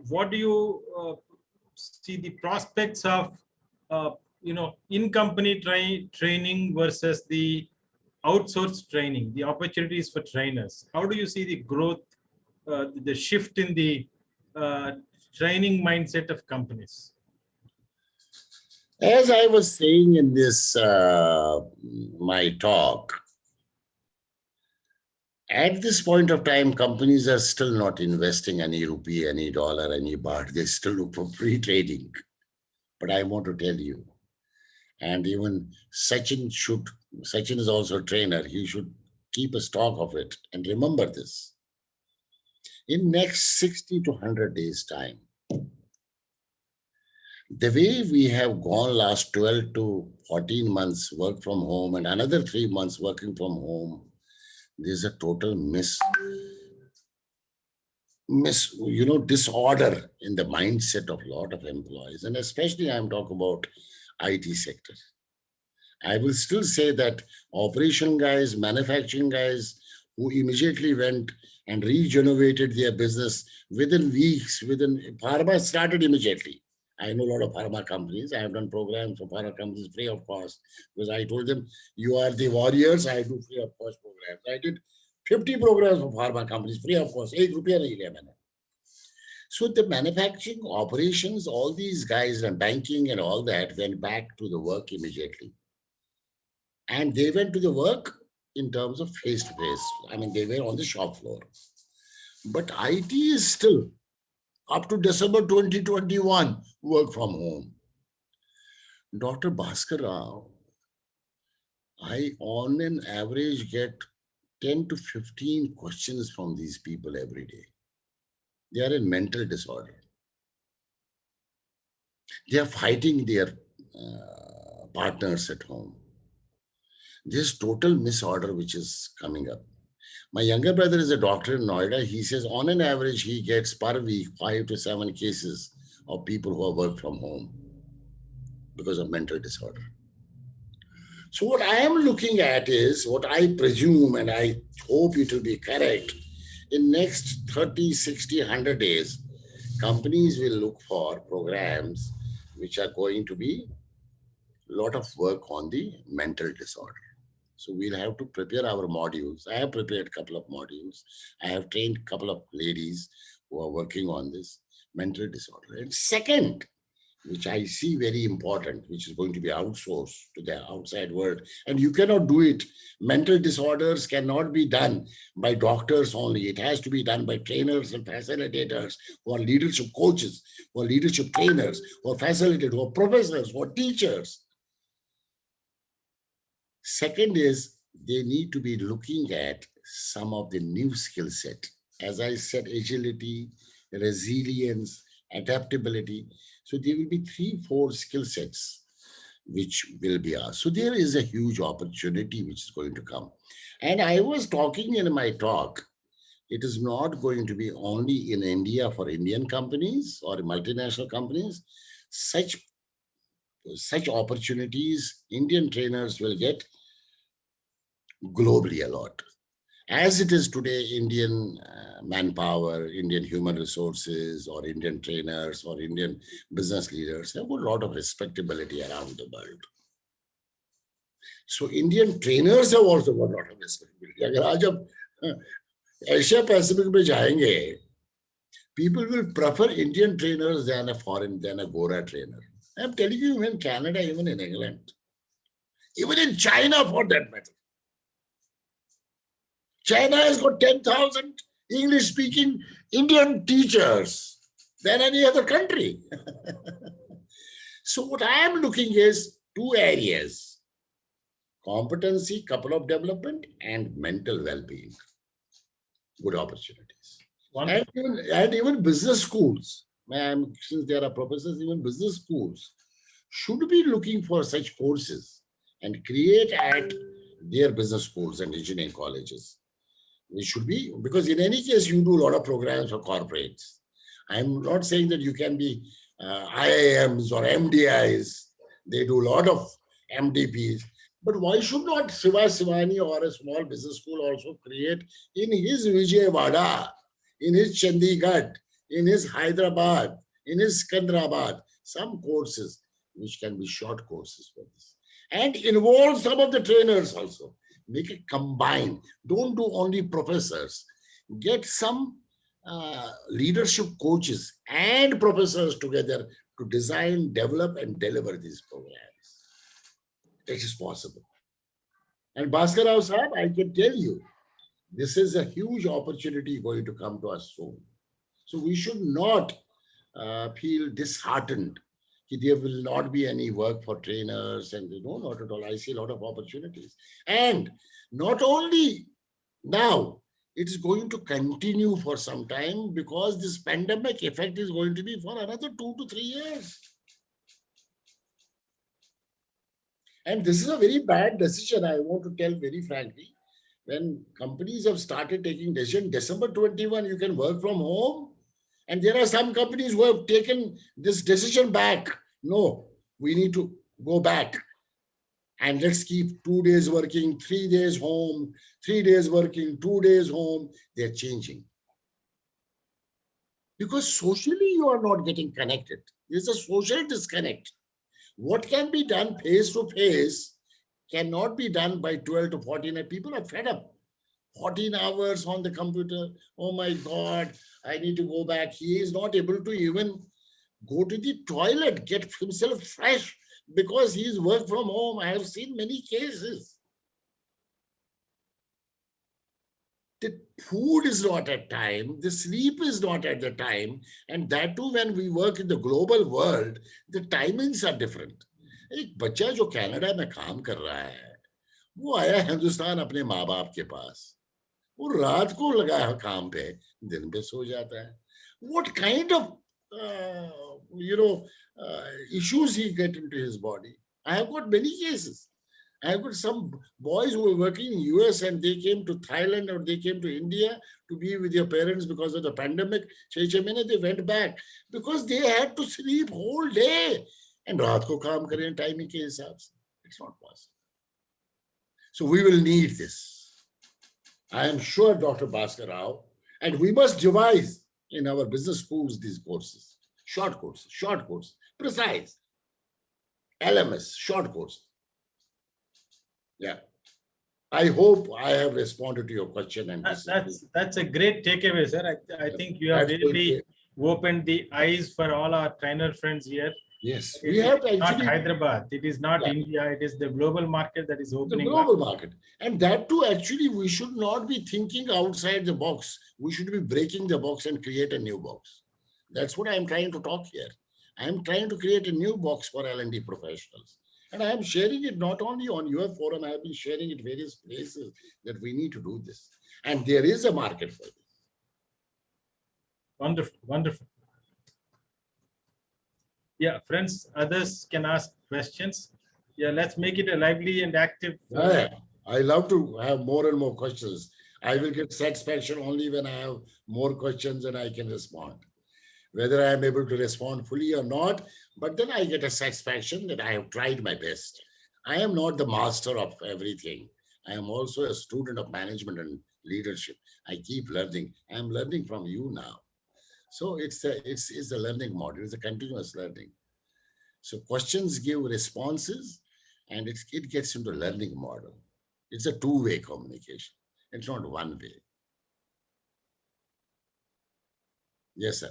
what do you see the prospects of, in-company training versus the outsourced training, the opportunities for trainers? How do you see the growth, the shift in the training mindset of companies? As I was saying in this, my talk, at this point of time, companies are still not investing any rupee, any dollar, any baht. They still look for free trading. But I want to tell you, and even Sachin is also a trainer. He should keep a stock of it. And remember this, in next 60 to 100 days time, the way we have gone last 12 to 14 months work from home and another 3 months working from home, there's a total disorder in the mindset of a lot of employees. And especially I'm talking about IT sector. I will still say that operation guys, manufacturing guys who immediately went and regenerated their business within weeks, pharma started immediately. I know a lot of pharma companies. I have done programs for pharma companies free of cost because I told them, you are the warriors. I do free of cost programs. I did 50 programs for pharma companies free of cost. 1 rupee nahi liya maine. So the manufacturing operations, all these guys and banking and all that went back to the work immediately. And they went to the work in terms of face-to-face. I mean, they were on the shop floor. But IT is still, up to December 2021, work from home. Dr. Bhaskar Rao, I on an average get 10 to 15 questions from these people every day. They are in mental disorder. They are fighting their partners at home. There's total misorder which is coming up. My younger brother is a doctor in Noida. He says on an average, he gets per week 5 to 7 cases of people who have worked from home because of mental disorder. So what I am looking at is what I presume, and I hope it will be correct, in next 30, 60, 100 days, companies will look for programs which are going to be a lot of work on the mental disorder. So we'll have to prepare our modules. I have prepared a couple of modules. I have trained a couple of ladies who are working on this mental disorder. And second, which I see very important, which is going to be outsourced to the outside world. And you cannot do it. Mental disorders cannot be done by doctors only. It has to be done by trainers and facilitators who are leadership coaches, who are leadership trainers, who are facilitators, who are professors, who are teachers. Second is they need to be looking at some of the new skill set. As I said, agility, resilience, adaptability. So there will be 3-4 skill sets which will be asked. So there is a huge opportunity which is going to come. And I was talking in my talk, it is not going to be only in India for Indian companies or multinational companies. Such such opportunities Indian trainers will get globally a lot. As it is today, Indian manpower, Indian human resources, or Indian trainers, or Indian business leaders have a lot of respectability around the world. So Indian trainers have also got a lot of respectability. अगर आज आप Asia Pacific में जाएंगे, people will prefer Indian trainers than a Gora trainer. I'm telling you, even in Canada, even in England, even in China for that matter. China has got 10,000 English-speaking Indian teachers than any other country. So what I am looking is two areas: competency, couple of development, and mental well-being. Good opportunities. And even business schools, since there are professors, even business schools should be looking for such courses and create at their business schools and engineering colleges. It should be, because in any case, you do a lot of programs for corporates. I'm not saying that you can be IIMs or MDIs. They do a lot of MDPs. But why should not Siva Sivani or a small business school also create in his Vijayawada, in his Chandigarh, in his Hyderabad, in his Sikandrabad, some courses which can be short courses for this, and involve some of the trainers also. Make it combine. Don't do only professors. Get some leadership coaches and professors together to design, develop, and deliver these programs. It is possible. And Bhaskar Rao Sahab, I can tell you, this is a huge opportunity going to come to us soon. So we should not feel disheartened that there will not be any work for trainers, and no, not at all. I see a lot of opportunities. And not only now, it is going to continue for some time, because this pandemic effect is going to be for another 2 to 3 years. And this is a very bad decision, I want to tell very frankly. When companies have started taking decision, December 21, you can work from home. And there are some companies who have taken this decision back. No, we need to go back. And let's keep 2 days working, 3 days home, 3 days working, 2 days home. They're changing. Because socially, you are not getting connected. There's a social disconnect. What can be done face to face cannot be done by 12 to 14. People are fed up. 14 hours on the computer. Oh my God, I need to go back. He is not able to even go to the toilet, get himself fresh, because he is work from home. I have seen many cases. The food is not at time, the sleep is not at the time, and that too when we work in the global world, the timings are different. एक बच्चा जो Canada में काम कर रहा है, वो आया हिंदुस्तान अपने माँ बाप के पास, वो रात को लगा है काम पे, दिन पे सो जाता है. What kind of issues he get into his body? I have got many cases. I have got some boys who were working in US and they came to Thailand or they came to India to be with their parents because of the pandemic. 6 महीने they went back because they had to sleep whole day. And रात को काम करें timing के हिसाब से. It's not possible. So we will need this. I am sure, Dr. Bhaskar Rao, and we must devise in our business schools these courses. Short courses, precise. LMS, short course. Yeah. I hope I have responded to your question. And that's a great takeaway, sir. I think you have really opened the eyes for all our trainer friends here. Yes, we have to not Hyderabad. It is not India. It is the global market that is opening. The global market, and that too. Actually, we should not be thinking outside the box. We should be breaking the box and create a new box. That's what I am trying to talk here. I am trying to create a new box for L&D professionals, and I am sharing it not only on your forum. I have been sharing it various places that we need to do this, and there is a market for this. Wonderful, wonderful. Yeah, friends, others can ask questions. Yeah, let's make it a lively and active. I love to have more and more questions. I will get satisfaction only when I have more questions and I can respond. whether I am able to respond fully or not, but then I get a satisfaction that I have tried my best. I am not the master of everything. I am also a student of management and leadership. I keep learning. I am learning from you now. So it's a learning model. It's a continuous learning. So questions give responses, and it gets into learning model. It's a two-way communication. It's not one way. Yes, sir.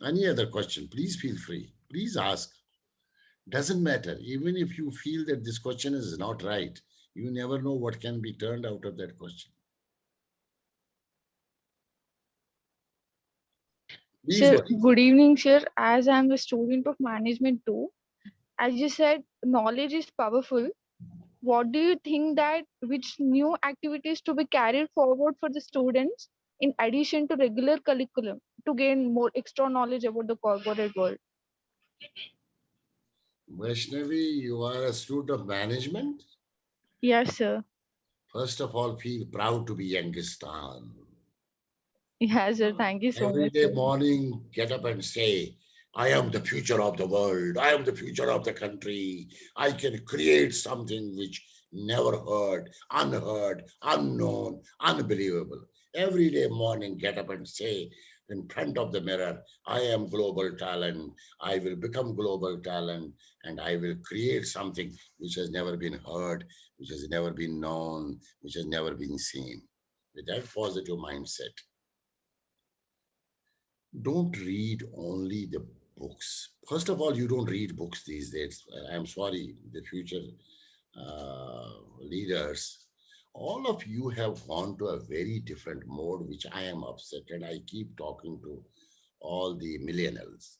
Any other question? Please feel free. Please ask. Doesn't matter. Even if you feel that this question is not right, you never know what can be turned out of that question. Please, Sir, Bakshi. good evening, sir. As I'm a student of management too, as you said, knowledge is powerful. What do you think that which new activities to be carried forward for the students in addition to regular curriculum to gain more extra knowledge about the corporate world? Vaishnavi, you are a student of management. Yes, sir. First of all, feel proud to be Youngistan. Yes, sir. Thank you so Every much, day sir. morning, get up and say, I am the future of the world. I am the future of the country. I can create something which never heard, unheard, unknown, unbelievable. Every day morning, get up and say in front of the mirror, I am global talent. I will become global talent, and I will create something which has never been heard, which has never been known, which has never been seen. With that positive mindset, don't read only the books. First of all, you don't read books these days. I'm sorry, the future leaders, all of you have gone to a very different mode, which I am upset, and I keep talking to all the millennials.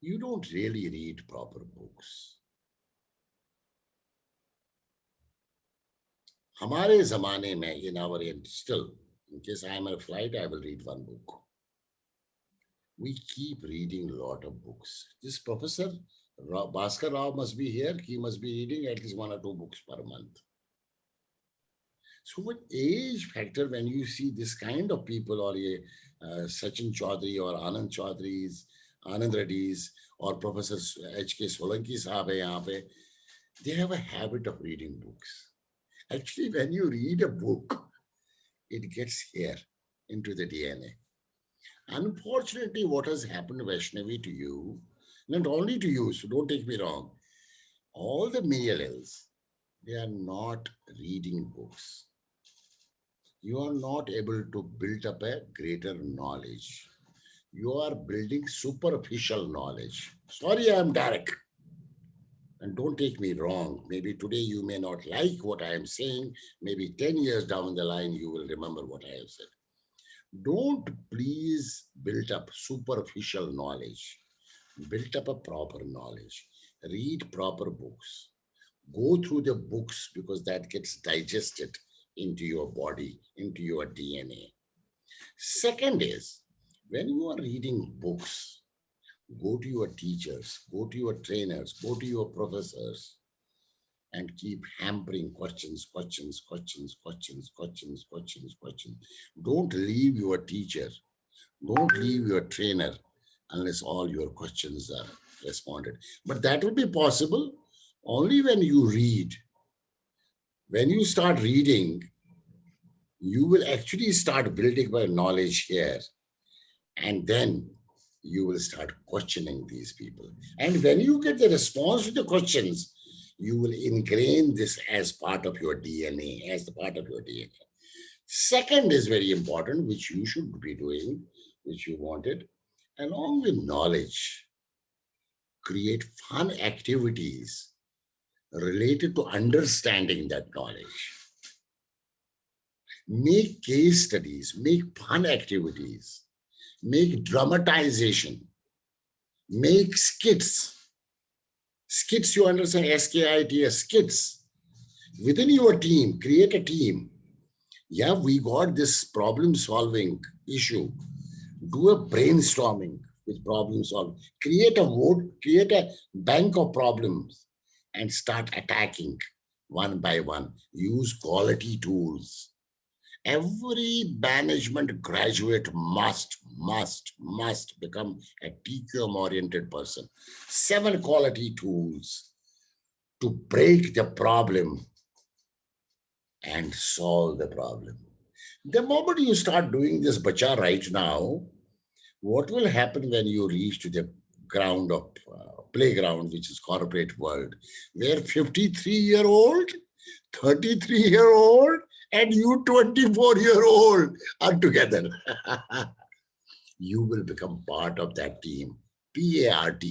You don't really read proper books. हमारे ज़माने में, in our end, still, in case I am on a flight, I will read one book. We keep reading a lot of books. This professor, Bhaskar Rao, must be here. He must be reading at least 1 or 2 books per month. So what age factor, when you see this kind of people, or Sachin Chaudhary or Anand Chaudhry's, Anand Reddy's, or Professor H.K. Solanki sahab hai yahan pe, they have a habit of reading books. Actually, when you read a book, it gets here into the DNA. Unfortunately, what has happened, Vaishnavi, to you, not only to you, so don't take me wrong, all the millennials, they are not reading books. You are not able to build up a greater knowledge. You are building superficial knowledge. Sorry, I am direct. And don't take me wrong. Maybe today you may not like what I am saying. Maybe 10 years down the line, you will remember what I have said. Don't please build up superficial knowledge. Build up a proper knowledge. Read proper books. Go through the books, because that gets digested into your body, into your DNA. Second is, when you are reading books, go to your teachers, go to your trainers, go to your professors, and keep hampering questions. Don't leave your teacher, don't leave your trainer unless all your questions are responded. But that will be possible only when you read. When you start reading, you will actually start building your knowledge here. And then you will start questioning these people. And when you get the response to the questions, you will ingrain this as part of your DNA, as the part of your DNA. Second is very important, which you should be doing, which you wanted, along with knowledge. Create fun activities related to understanding that knowledge. Make case studies, make fun activities, make dramatization, make skits. Skits, you understand, SKITS, skits. Within your team, create a team. Yeah, we got this problem solving issue. Do a brainstorming with problem solving. Create a vote, create a bank of problems and start attacking one by one. Use quality tools Every management graduate must become a TQM-oriented person. 7 quality tools to break the problem and solve the problem. The moment you start doing this, bacha, right now, what will happen when you reach to the ground of playground, which is corporate world, where 53-year-old, 33-year-old, and you 24-year-old are together? You will become part of that team, PART.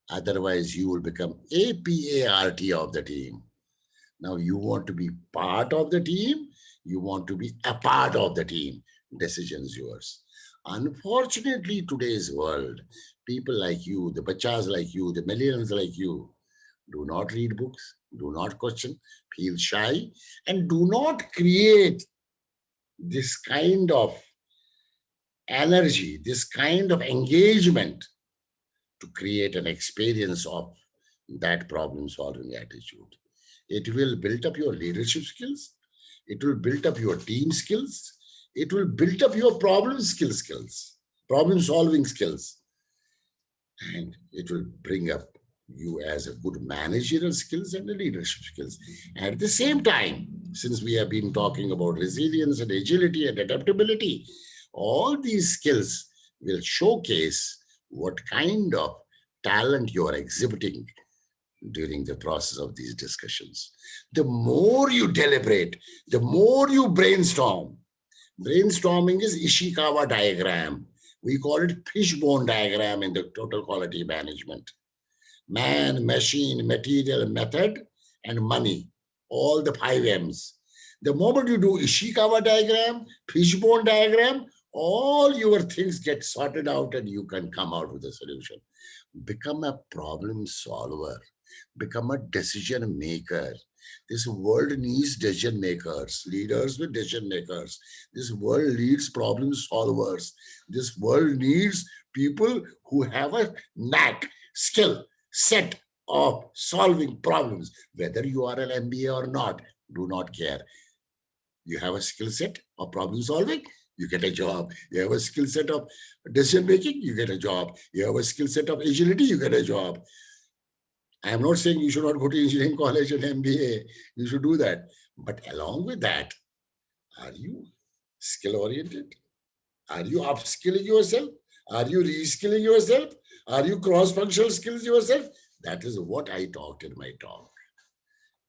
Otherwise, you will become APART of the team. Now, you want to be part of the team, you want to be a part of the team. Decisions yours. Unfortunately, today's world, people like you, the bachas like you, the millennials like you, do not read books, do not question, feel shy, and do not create this kind of energy, this kind of engagement to create an experience of that problem-solving attitude. It will build up your leadership skills. It will build up your team skills. It will build up your problem-solving skills. And it will bring up you as a good managerial skills and the leadership skills. At the same time, since we have been talking about resilience and agility and adaptability, all these skills will showcase what kind of talent you are exhibiting during the process of these discussions. The more you deliberate, the more you brainstorm. Brainstorming is Ishikawa diagram. We call it fishbone diagram in the total quality management. Man, machine, material, method, and money. All the 5 M's. The moment you do Ishikawa diagram, fishbone diagram, all your things get sorted out and you can come out with a solution. Become a problem solver. Become a decision maker. This world needs decision makers, leaders with decision makers. This world needs problem solvers. This world needs people who have a knack, skill, set of solving problems. Whether you are an MBA or not, do not care. You have a skill set of problem solving, you get a job. You have a skill set of decision making, you get a job. You have a skill set of agility, you get a job. I am not saying you should not go to engineering college and MBA. You should do that. But along with that, are you skill oriented? Are you upskilling yourself? Are you reskilling yourself? Are you cross-functional skills yourself? That is what I talked in my talk.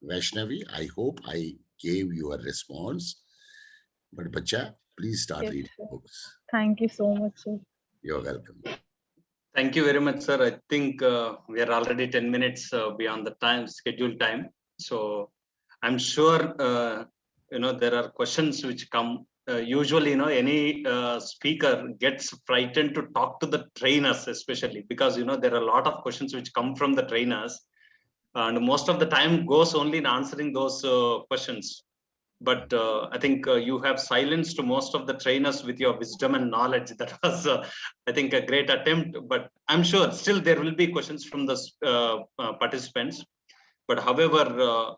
Vaishnavi, I hope I gave you a response. But bacha, please start Yes, reading sir. books. Thank you so much, sir. You're welcome. Thank you very much, sir. I think we are already 10 minutes beyond the scheduled time. So I'm sure, there are questions which come. Usually, any speaker gets frightened to talk to the trainers, especially because, there are a lot of questions which come from the trainers. And most of the time goes only in answering those questions. But I think you have silenced most of the trainers with your wisdom and knowledge. That was, I think, a great attempt. But I'm sure still there will be questions from the participants. But however,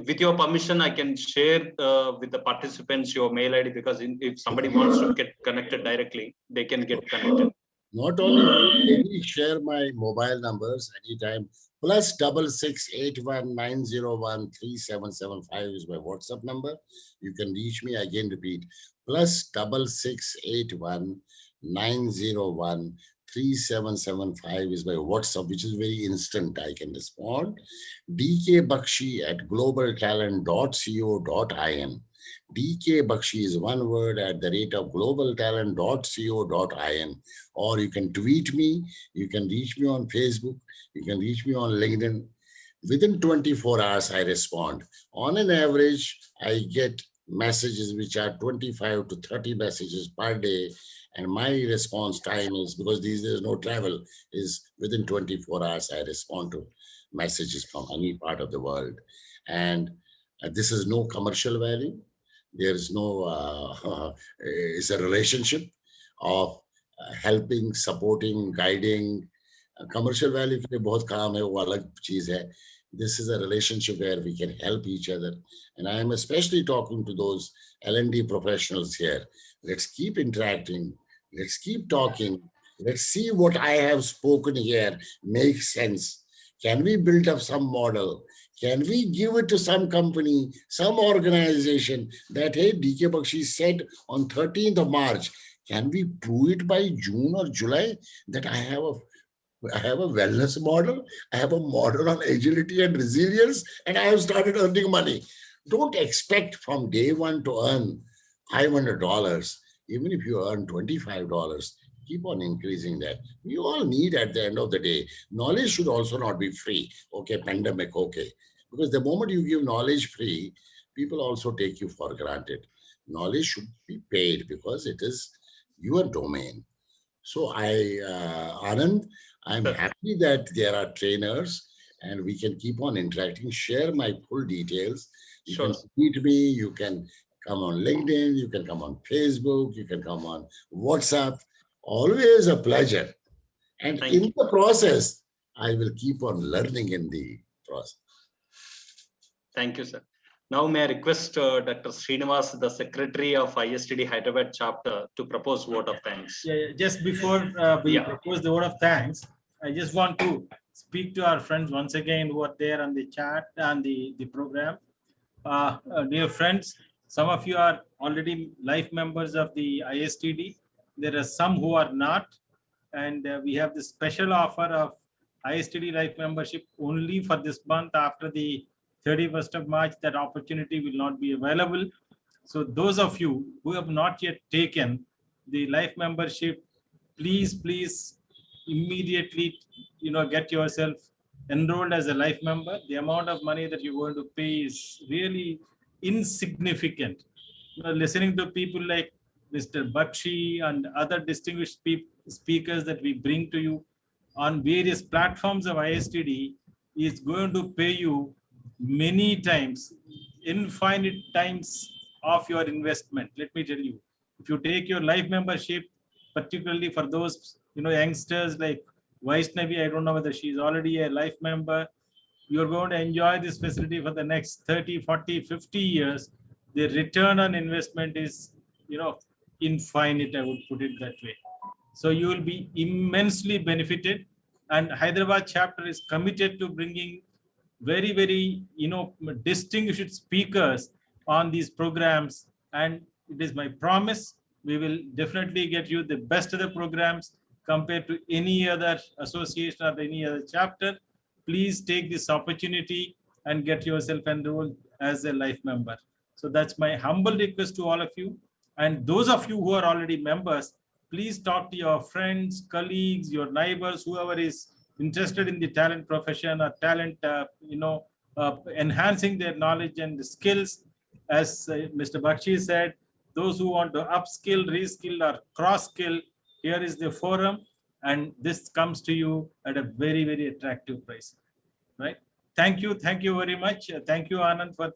with your permission, I can share with the participants your mail ID, because if somebody wants to get connected directly, they can get connected. Not only maybe share my mobile numbers anytime. +668190137775 is my WhatsApp number. You can reach me. Again, repeat. +668190137775 is my WhatsApp, which is very instant. I can respond. dkbakshi@globaltalent.co.in. DK Bakshi is one word @globaltalent.co.in. Or you can tweet me, you can reach me on Facebook, you can reach me on LinkedIn. Within 24 hours, I respond. On an average, I get messages which are 25 to 30 messages per day. And my response time is, because these days no travel, is within 24 hours, I respond to messages from any part of the world. And this is no commercial value. There is no, it's a relationship of helping, supporting, guiding. Commercial value के लिए बहुत काम है, वो अलग चीज है. This is a relationship where we can help each other. And I am especially talking to those L&D professionals here. Let's keep interacting. Let's keep talking. Let's see what I have spoken here makes sense. Can we build up some model? Can we give it to some company, some organization that, hey, DK Bakshi said on 13th of March, can we prove it by June or July that I have a wellness model, I have a model on agility and resilience, and I have started earning money. Don't expect from day one to earn $500. Even if you earn $25, keep on increasing that. We all need at the end of the day. Knowledge should also not be free. Okay, pandemic, okay. Because the moment you give knowledge free, people also take you for granted. Knowledge should be paid because it is your domain. So Anand, I'm happy that there are trainers and we can keep on interacting. Share my full details. You Sure. can meet me. You can come on LinkedIn. You can come on Facebook. You can come on WhatsApp. Always a pleasure. And Thank in you. the process, I will keep on learning in the process. Thank you, sir. Now, may I request Dr. Srinivas, the Secretary of ISTD Hyderabad chapter, to propose vote of thanks. Yeah, just before we propose the vote of thanks, I just want to speak to our friends once again who are there on the chat and the program. Dear friends, some of you are already life members of the ISTD. There are some who are not. And we have this special offer of ISTD life membership only for this month. After the 31st of March, that opportunity will not be available. So those of you who have not yet taken the life membership, please immediately, get yourself enrolled as a life member. The amount of money that you're going to pay is really insignificant. Listening to people like Mr. Bakshi and other distinguished speakers that we bring to you on various platforms of ISTD is going to pay you many times, infinite times of your investment. Let me tell you, if you take your life membership, particularly for those youngsters like Vaishnavi, I don't know whether she's already a life member, you're going to enjoy this facility for the next 30, 40, 50 years. The return on investment is, infinite, I would put it that way. So you will be immensely benefited. And Hyderabad chapter is committed to bringing very, distinguished speakers on these programs. And it is my promise, we will definitely get you the best of the programs compared to any other association or any other chapter. Please take this opportunity and get yourself enrolled as a life member. So that's my humble request to all of you. And those of you who are already members, please talk to your friends, colleagues, your neighbors, whoever is interested in the talent profession or talent, enhancing their knowledge and skills. As Mr. Bakshi said, those who want to upskill, reskill, or cross-skill, here is the forum, and this comes to you at a very attractive price. Right? Thank you very much. Thank you, Anand, for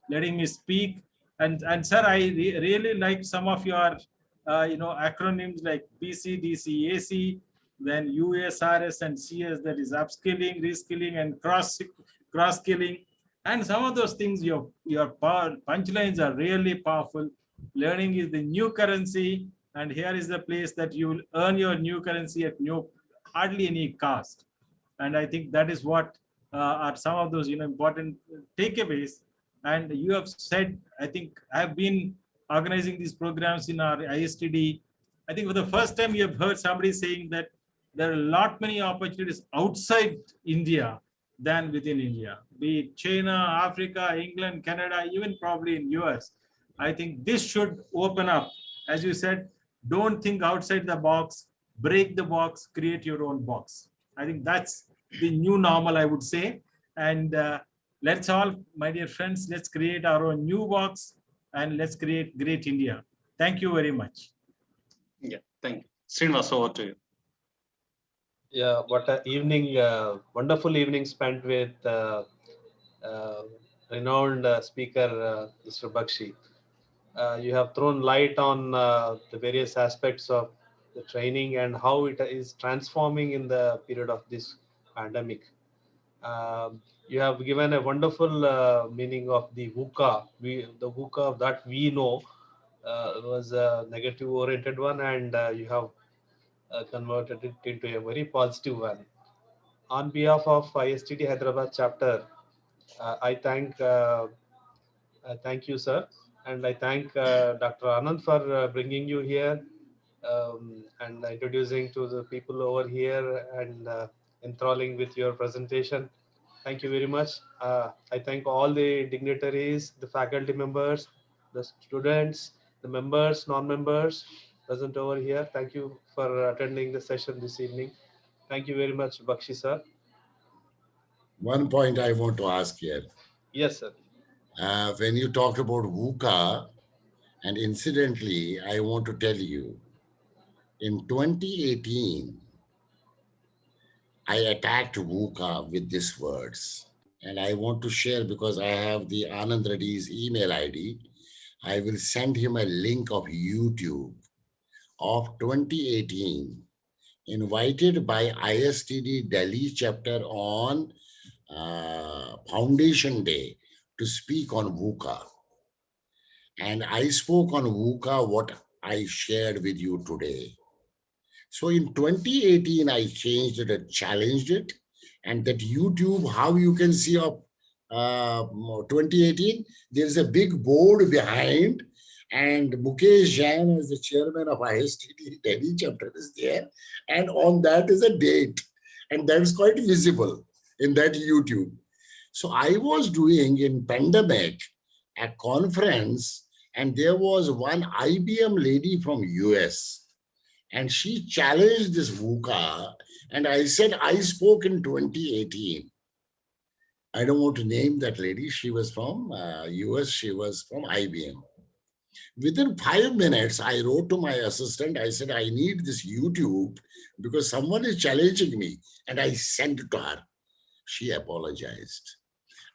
letting me speak. And sir, I really like some of your acronyms like BCDCAC, then USRS and CS, that is upskilling, reskilling, and cross skilling. And some of those things, your punchlines are really powerful. Learning is the new currency, and here is the place that you will earn your new currency at hardly any cost. And I think that is what are some of those important takeaways. And you have said, I think I have been organizing these programs in our ISTD. I think for the first time you have heard somebody saying that there are a lot many opportunities outside India than within India, be it China, Africa, England, Canada, even probably in US. I think this should open up. As you said, don't think outside the box, break the box, create your own box. I think that's the new normal, I would say. And let's all, my dear friends, let's create our own new box and let's create great India. Thank you very much. Yeah, thank you. Srinivas, over to you. Yeah, what an evening, wonderful evening spent with renowned speaker, Mr. Bakshi. You have thrown light on the various aspects of the training and how it is transforming in the period of this pandemic. You have given a wonderful meaning of the VUCA. The VUCA that we know was a negative oriented one, and you have converted it into a very positive one. On behalf of ISTD Hyderabad chapter, I thank you, sir, and I thank Dr. Anand for bringing you here and introducing to the people over here and enthralling with your presentation. Thank you very much. I thank all the dignitaries, the faculty members, the students, the members, non-members present over here. Thank you for attending the session this evening. Thank you very much, Bakshi sir. One point I want to ask here. Yes, sir. When you talked about VUCA, and incidentally, I want to tell you, in 2018, I attacked VUCA with these words. And I want to share because I have the Anand Reddy's email ID. I will send him a link of YouTube of 2018, invited by ISTD Delhi chapter on Foundation Day to speak on VUCA. And I spoke on VUCA what I shared with you today. So in 2018, I changed it and challenged it. And that YouTube, how you can see of 2018, there's a big board behind, and Mukesh Jain as the chairman of ISTD Delhi chapter is there. And on that is a date. And that's quite visible in that YouTube. So I was doing in pandemic a conference, and there was one IBM lady from US, and she challenged this VUCA. And I said, I spoke in 2018. I don't want to name that lady. She was from US. She was from IBM. Within 5 minutes, I wrote to my assistant. I said, I need this YouTube because someone is challenging me. And I sent it to her. She apologized.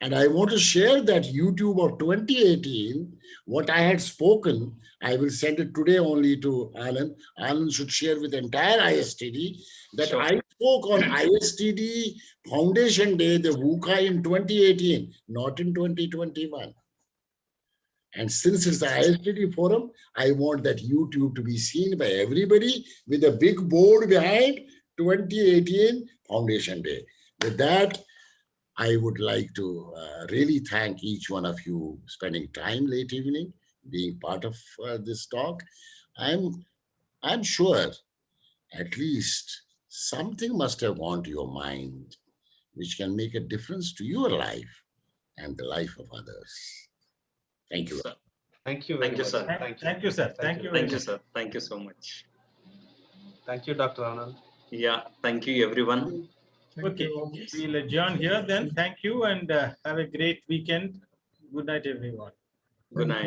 And I want to share that YouTube of 2018, what I had spoken. I will send it today only to Anand. Anand should share with entire ISTD that Sure. I spoke on ISTD Foundation Day, the VUCA in 2018, not in 2021. And since it's the ISTD forum, I want that YouTube to be seen by everybody with a big board behind 2018 Foundation Day. With that, I would like to really thank each one of you spending time late evening, being part of this talk. I'm sure at least something must have gone to your mind which can make a difference to your life and the life of others. Thank you. Sir. Thank you very Thank you, much. sir. Thank you, sir. Thank you. Thank you, sir. Thank you so much. Thank you, Dr. Anand. Yeah, thank you, everyone. Okay, we'll adjourn here then. Thank you and have a great weekend. Good night, everyone. Good night.